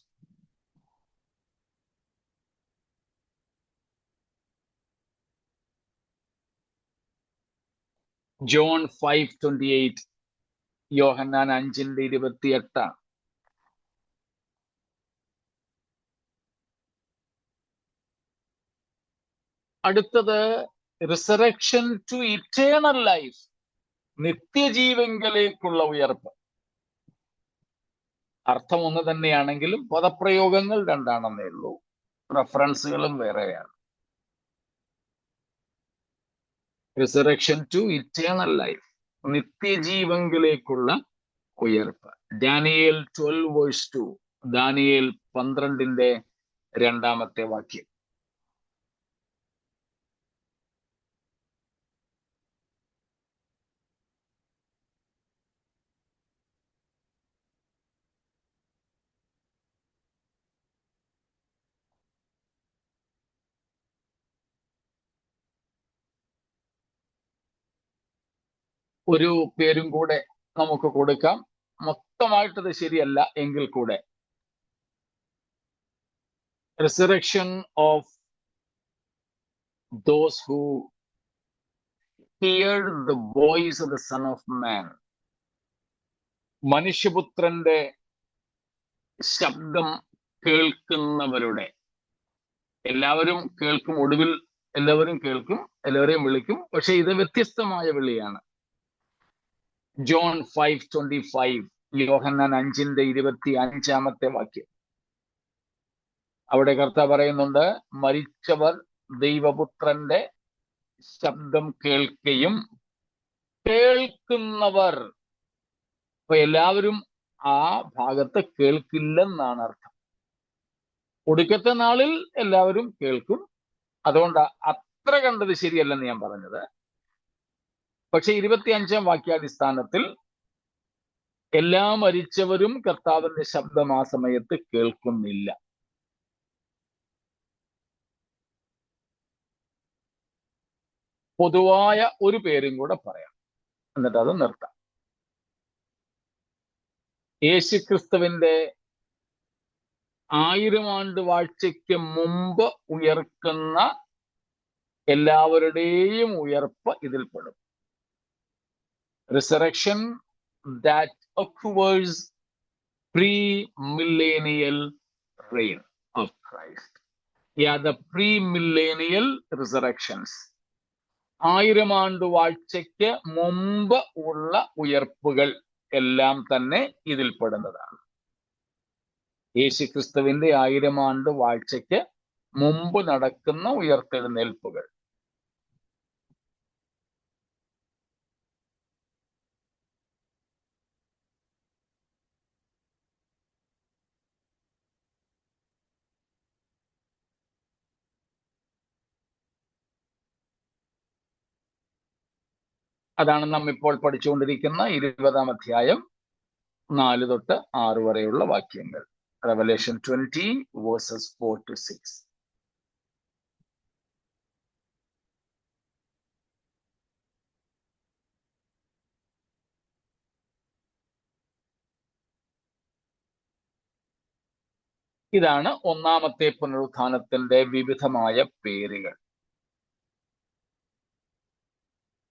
John 5:28. യോഹന്നാൻ 5:28. അടുത്തത് റിസറക്ഷൻ ടു ഇറ്റേണൽ ലൈഫ്. നിത്യജീവങ്കലേക്കുള്ള ഉയർപ്പ്. അർത്ഥം ഒന്ന് തന്നെയാണെങ്കിലും പദപ്രയോഗങ്ങൾ രണ്ടാണെന്നേ ഉള്ളൂ, റെഫറൻസുകളും വേറെയാണ്. റിസറക്ഷൻ ടു ഇറ്റേണൽ ലൈഫ്, നിത്യജീവങ്കലേക്കുള്ള ഉയർപ്പ്. ഡാനിയേൽ 12:2. ദാനിയേൽ 12:2 വാക്യം. ഒരു പേരും കൂടെ നമുക്ക് കൊടുക്കാം. മൊത്തമായിട്ടത് ശരിയല്ല എങ്കിൽ കൂടെ. Resurrection of those who heard the voice of the Son of Man. മനുഷ്യപുത്രന്റെ ശബ്ദം കേൾക്കുന്നവരുടെ. എല്ലാവരും കേൾക്കും, ഒടുവിൽ എല്ലാവരും കേൾക്കും, എല്ലാവരെയും വിളിക്കും. പക്ഷെ ഇത് വ്യത്യസ്തമായ വിളിയാണ്. ജോൺ 5:25. യോഹന്നാൻ 5:25 വാക്യം. അവിടെ കർത്താവ് പറയുന്നുണ്ട്, മരിച്ചവർ ദൈവപുത്രന്റെ ശബ്ദം കേൾക്കുകയും കേൾക്കുന്നവർ. അപ്പൊ എല്ലാവരും ആ ഭാഗത്ത് കേൾക്കില്ലെന്നാണ് അർത്ഥം. ഒടുക്കത്തെ നാളിൽ എല്ലാവരും കേൾക്കും. അതുകൊണ്ട് അത്ര കണ്ടത് ശരിയല്ലെന്ന് ഞാൻ പറഞ്ഞത്. പക്ഷെ 25 വാക്യാടിസ്ഥാനത്തിൽ എല്ലാ മരിച്ചവരും കർത്താവിന്റെ ശബ്ദം ആ സമയത്ത് കേൾക്കുന്നില്ല. പൊതുവായ ഒരു പേരും കൂടെ പറയാം, എന്നിട്ട് അത് നിർത്താം. യേശുക്രിസ്തുവിന്റെ 1000 ആണ്ട് വാഴ്ചയ്ക്ക് മുമ്പ് ഉയർക്കുന്ന എല്ലാവരുടെയും ഉയർപ്പ് ഇതിൽപ്പെടും. Resurrection that occurs pre-millennial reign of Christ. Yeah, the pre-millennial resurrections. 1000 ആണ്ട് വാഴ്ചയ്ക്ക് മുമ്പ് ഉള്ള ഉയർപ്പുകൾ എല്ലാം തന്നെ ഇതിൽപ്പെടുന്നതാണ്. യേശുക്രിസ്തുവിന്റെ 1000 ആണ്ട് വാഴ്ചയ്ക്ക് മുമ്പ് നടക്കുന്ന ഉയർത്തെഴുന്നേൽപ്പുകൾ. അതാണ് നാം ഇപ്പോൾ പഠിച്ചുകൊണ്ടിരിക്കുന്ന 20-ാം അധ്യായം 4 തൊട്ട് 6 വരെയുള്ള വാക്യങ്ങൾ. Revelation 20 verses 4 to 6. ഇതാണ് ഒന്നാമത്തെ പുനരുത്ഥാനത്തിന്റെ വിവിധമായ പേരുകൾ.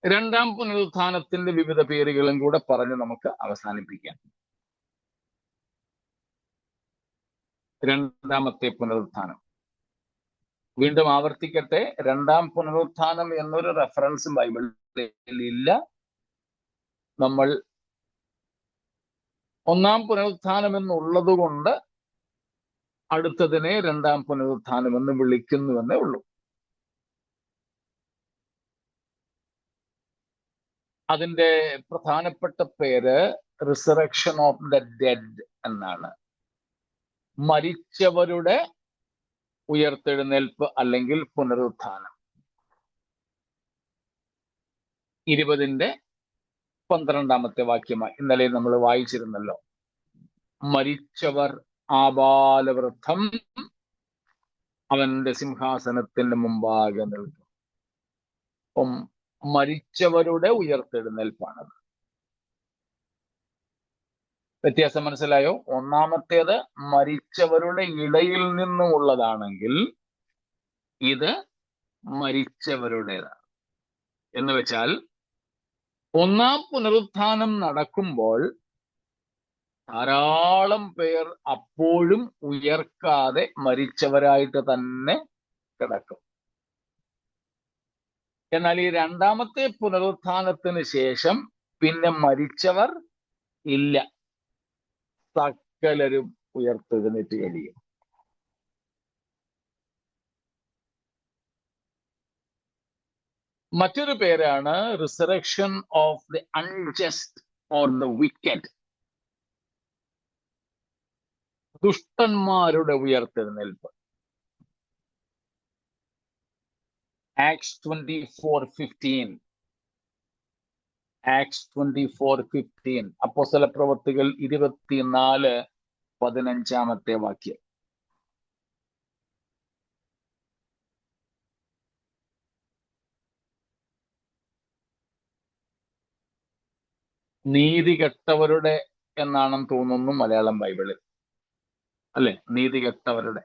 രണ്ടാം പുനരുത്ഥാനത്തിന്റെ വിവിധ പേരുകളും കൂടെ പറഞ്ഞ് നമുക്ക് അവസാനിപ്പിക്കാം. രണ്ടാമത്തെ പുനരുത്ഥാനം വീണ്ടും ആവർത്തിക്കട്ടെ, രണ്ടാം പുനരുത്ഥാനം എന്നൊരു റെഫറൻസ് ബൈബിളിൽ ഇല്ല. നമ്മൾ ഒന്നാം പുനരുത്ഥാനം എന്നുള്ളത് കൊണ്ട് അടുത്തതിനെ രണ്ടാം പുനരുത്ഥാനം എന്ന് വിളിക്കുന്നുവെന്നേ ഉള്ളൂ. അതിന്റെ പ്രധാനപ്പെട്ട പേര് റിസറക്ഷൻ ഓഫ് ദ ഡെഡ് എന്നാണ്. മരിച്ചവരുടെ ഉയർത്തെഴുന്നേൽപ്പ് അല്ലെങ്കിൽ പുനരുത്ഥാനം. 20-ന്റെ 12 ഇന്നലെ നമ്മൾ വായിച്ചിരുന്നല്ലോ. മരിച്ചവർ ആബാലവൃദ്ധം അവന്റെ സിംഹാസനത്തിന്റെ മുമ്പാകെ നിൽക്കും. അപ്പം മരിച്ചവരുടെ ഉയർത്തെഴുന്നേൽപ്പാണത്. വ്യത്യാസം മനസ്സിലായോ? ഒന്നാമത്തേത് മരിച്ചവരുടെ ഇടയിൽ നിന്നുമുള്ളതാണെങ്കിൽ ഇത് മരിച്ചവരുടേതാണ്. എന്ന് വെച്ചാൽ ഒന്നാം പുനരുത്ഥാനം നടക്കുമ്പോൾ ധാരാളം പേർ അപ്പോഴും ഉയർക്കാതെ മരിച്ചവരായിട്ട് തന്നെ കിടക്കും. എന്നാൽ ഈ രണ്ടാമത്തെ പുനരുത്ഥാനത്തിന് ശേഷം പിന്നെ മരിച്ചവർ ഇല്ല, സകലരും ഉയർത്തെഴുന്നേറ്റ് കഴിയും. മറ്റൊരു പേരാണ് resurrection of the unjust or the wicket. ദുഷ്ടന്മാരുടെ ഉയർത്തെഴുന്നേൽപ്പ്. Acts 24:15. Acts 24:15. അപ്പോസ്തല പ്രവൃത്തികൾ 24:15 വാക്യം. നീതികെട്ടവരുടെ എന്നാണെന്ന് തോന്നുന്നു മലയാളം ബൈബിളിൽ, അല്ലെ? നീതികെട്ടവരുടെ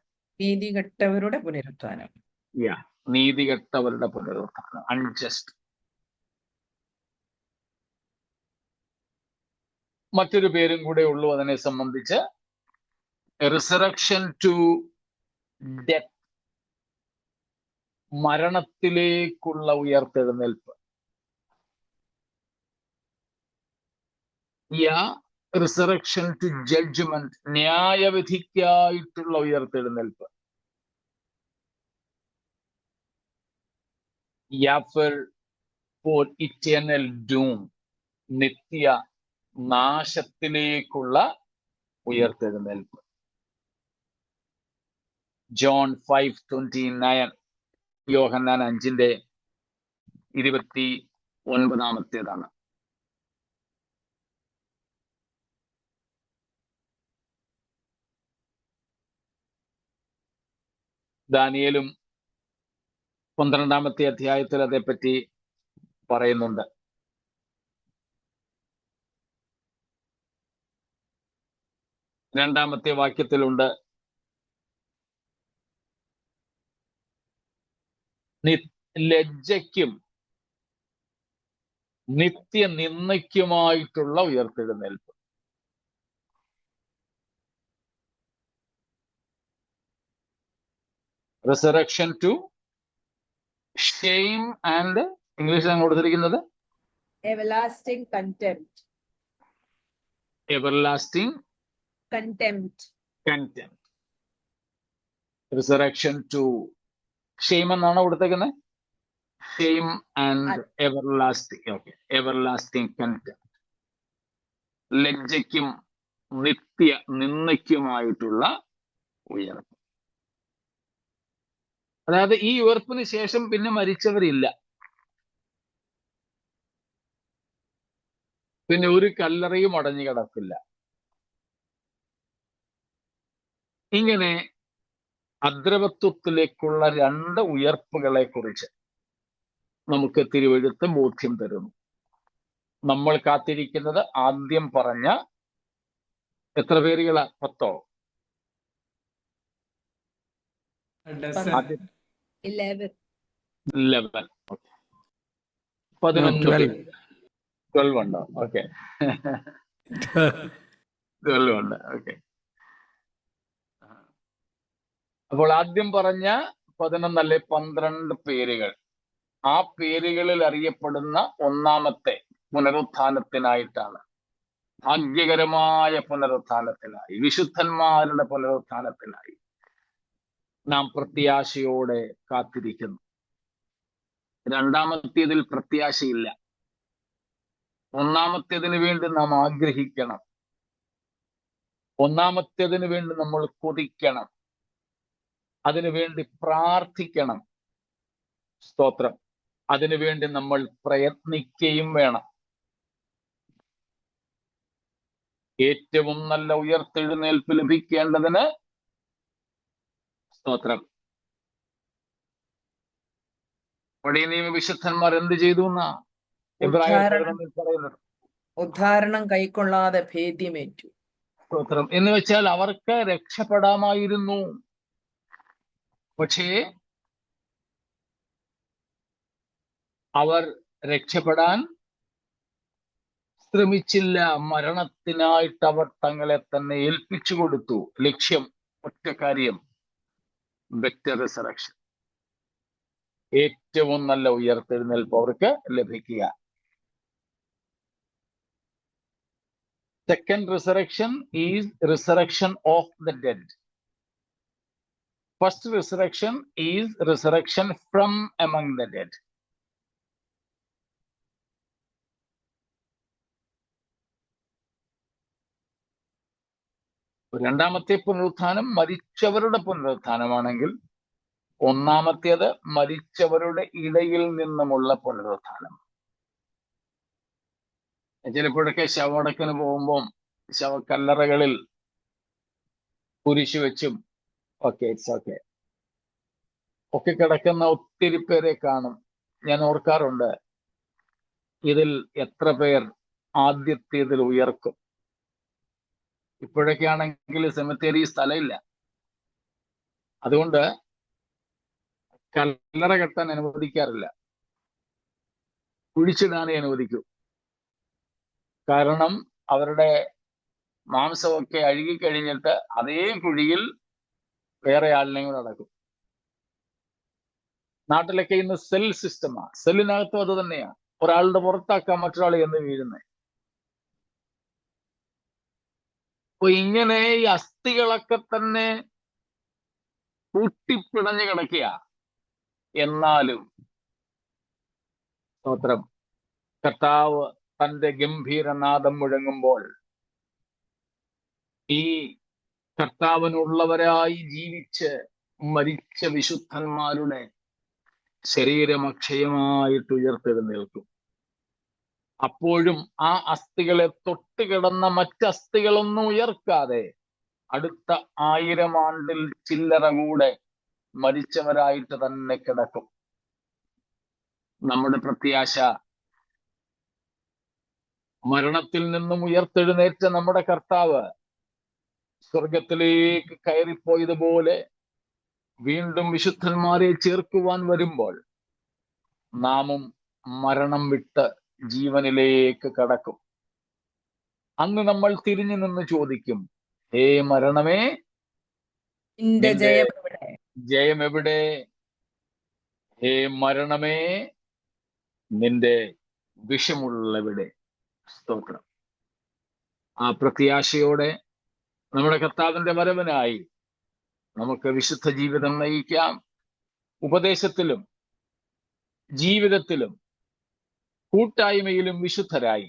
പുനരുത്ഥാനം. നീതികെട്ടവരുടെ പുനരുത്ഥാനം, അൺജസ്റ്റ്. മറ്റൊരു പേരും കൂടെ ഉള്ളൂ അതിനെ സംബന്ധിച്ച്, റിസറക്ഷൻ ടു ഡെത്ത്, മരണത്തിലേക്കുള്ള ഉയർത്തെഴുന്നേൽപ്പ്. റിസറക്ഷൻ ടു ജഡ്ജ്മെന്റ്, ന്യായവിധിക്കായിട്ടുള്ള ഉയർത്തെഴുന്നേൽപ്പ്. ഫോർ ഇറ്റേണൽ ഡൂം, നിത്യ നാശത്തിലേക്കുള്ള ഉയർത്തെഴുന്നേൽപ്പ്. ജോൺ 5:29, യോഹന്നാൻ 5:29. ദാനിയേലും 12-ാമത്തെ അധ്യായത്തിൽ അതേപ്പറ്റി പറയുന്നുണ്ട്. രണ്ടാമത്തെ വാക്യത്തിലുണ്ട്, ലജ്ജയ്ക്കും നിത്യനിന്ദയ്ക്കുമായിട്ടുള്ള ഉയർത്തെഴുന്നേൽപ്പ്. റിസറക്ഷൻ ടു ഷെയിം ആൻഡ്, ഇംഗ്ലീഷിലാണ് കൊടുത്തിരിക്കുന്നത്, everlasting contempt. Everlasting contempt. Resurrection to shame എന്നാണ് കൊടുത്തേക്കുന്നത്. Shame and everlasting. Okay, everlasting contempt. ലജ്ജയ്ക്കും നിത്യ നിന്ദയ്ക്കുമായിട്ടുള്ള ഉയർപ്പ്. അതായത് ഈ ഉയർപ്പിന് ശേഷം പിന്നെ മരിച്ചവരില്ല. പിന്നെ ഒരു കല്ലറയും അടഞ്ഞു കിടക്കില്ല. ഇങ്ങനെ അദ്രവത്വത്തിലേക്കുള്ള 2 ഉയർപ്പുകളെ കുറിച്ച് നമുക്ക് തിരുവെഴുത്ത് ബോധ്യം തരുന്നു. നമ്മൾ കാത്തിരിക്കുന്നത് ആദ്യം പറഞ്ഞ എത്ര പേരുകളാ? 10? ആദ്യം 11. 11. 11 12. 12 ഉണ്ടോ? ഓക്കെ. 12 ഉണ്ട്. ഓക്കെ. അപ്പോൾ ആദ്യം പറഞ്ഞ 11 അല്ലെ 12 പേരുകൾ, ആ പേരുകളിൽ അറിയപ്പെടുന്ന ഒന്നാമത്തെ പുനരുത്ഥാനത്തിനായിട്ടാണ്, ഭാഗ്യകരമായ പുനരുത്ഥാനത്തിനായി, വിശുദ്ധന്മാരുടെ പുനരുത്ഥാനത്തിനായി നാം പ്രത്യാശയോടെ കാത്തിരിക്കുന്നു. രണ്ടാമത്തേതിൽ പ്രത്യാശയില്ല. ഒന്നാമത്തേതിന് വേണ്ടി നാം ആഗ്രഹിക്കണം. ഒന്നാമത്തേതിന് വേണ്ടി നമ്മൾ കൊതിക്കണം. അതിനുവേണ്ടി പ്രാർത്ഥിക്കണം. സ്തോത്രം. അതിനുവേണ്ടി നമ്മൾ പ്രയത്നിക്കുകയും വേണം. ഏറ്റവും നല്ല ഉയർത്തെഴുന്നേൽപ്പ് ലഭിക്കേണ്ടതിന് സ്തോത്രം പഴയ നിയമ വിശുദ്ധന്മാർ എന്ത് ചെയ്തു എന്നാ എബ്രായർ പറയുന്നത്? ഉദ്ധാരണം കൈക്കൊള്ളാതെ ഭേദ്യമേറ്റു. സ്തോത്രം. എന്ന് വെച്ചാൽ അവർക്ക് രക്ഷപ്പെടാമായിരുന്നു, പക്ഷേ അവർ രക്ഷപ്പെടാൻ ശ്രമിച്ചില്ല. മരണത്തിനായിട്ട് അവർ തങ്ങളെ തന്നെ ഏൽപ്പിച്ചു കൊടുത്തു. ലക്ഷ്യം ഒറ്റ കാര്യം, ബെറ്റർ റിസറക്ഷൻ, ഏറ്റവും നല്ല ഉയർത്തെഴുന്നേൽപ്പ് അവർക്ക് ലഭിക്കുക. Second resurrection is resurrection of the dead. First resurrection is resurrection from among the dead. രണ്ടാമത്തെ പുനരുത്ഥാനം മരിച്ചവരുടെ പുനരുത്ഥാനമാണെങ്കിൽ, ഒന്നാമത്തേത് മരിച്ചവരുടെ ഇടയിൽ നിന്നുമുള്ള പുനരുത്ഥാനം. ചിലപ്പോഴൊക്കെ ശവമടക്കിന് പോകുമ്പോൾ ശവക്കല്ലറകളിൽ കുരിശു വെച്ചും ഒക്കെ കിടക്കുന്ന ഒത്തിരി പേരെ കാണും. ഞാൻ ഓർക്കാറുണ്ട്, ഇതിൽ എത്ര പേർ ആദ്യത്തേതിൽ ഉയർക്കും? ഇപ്പോഴൊക്കെ ആണെങ്കിൽ സെമിത്തേരി സ്ഥലമില്ല, അതുകൊണ്ട് കല്ലറ കെട്ടാൻ അനുവദിക്കാറില്ല, കുഴിച്ചിടാനേ അനുവദിക്കൂ. കാരണം അവരുടെ മാംസമൊക്കെ അഴുകിക്കഴിഞ്ഞിട്ട് അതേ കുഴിയിൽ വേറെ ആളിനെയും കൂടെ അടക്കും. നാട്ടിലൊക്കെ ഇന്ന് സെൽ സിസ്റ്റമാണ്. സെല്ലിനകത്തും അത് തന്നെയാണ്. ഒരാളുടെ പുറത്താക്കാൻ മറ്റൊരാൾ എന്ന് വീഴുന്നത്. അപ്പൊ ഇങ്ങനെ ഈ അസ്ഥികളൊക്കെ തന്നെ കൂട്ടിപ്പിടഞ്ഞു കിടക്കുക. എന്നാലും സ്തോത്രം, കർത്താവ് തന്റെ ഗംഭീരനാദം മുഴങ്ങുമ്പോൾ ഈ കർത്താവിനുള്ളവരായി ജീവിച്ച് മരിച്ച വിശുദ്ധന്മാരുടെ ശരീരം അക്ഷയമായിട്ട് ഉയർത്തെഴുന്നേൽക്കും. അപ്പോഴും ആ അസ്ഥികളെ തൊട്ടുകിടന്ന മറ്റസ്ഥികളൊന്നും ഉയർക്കാതെ അടുത്ത 1000 ആണ്ടിൽ ചില്ലറ കൂടെ മരിച്ചവരായിട്ട് തന്നെ കിടക്കും. നമ്മുടെ പ്രത്യാശ മരണത്തിൽ നിന്നും ഉയർത്തെഴുന്നേറ്റ നമ്മുടെ കർത്താവ് സ്വർഗത്തിലേക്ക് കയറിപ്പോയതുപോലെ വീണ്ടും വിശുദ്ധന്മാരെ ചേർക്കുവാൻ വരുമ്പോൾ നാമും മരണം വിട്ട് ജീവനിലേക്ക് കടക്കും. അന്ന് നമ്മൾ തിരിഞ്ഞു നിന്ന് ചോദിക്കും, ഹേ മരണമേ, നിന്റെ ജയം എവിടെ? ഹേ മരണമേ, നിന്റെ വിഷമുള്ളവിടെ? സ്തോത്രം. ആ പ്രത്യാശയോടെ നമ്മുടെ കർത്താവിന്റെ വരവിനായി നമുക്ക് വിശുദ്ധ ജീവിതം നയിക്കാം. ഉപദേശത്തിലും ജീവിതത്തിലും കൂട്ടായ്മയിലും വിശുദ്ധരായി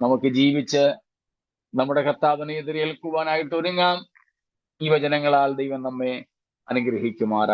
നമുക്ക് ജീവിച്ച് നമ്മുടെ കർത്താവിനെ എതിരേൽക്കുവാനായിട്ട് ഒരുങ്ങാം. ഈ വചനങ്ങളാൽ ദൈവം നമ്മെ അനുഗ്രഹിക്കുമാറാകട്ടെ.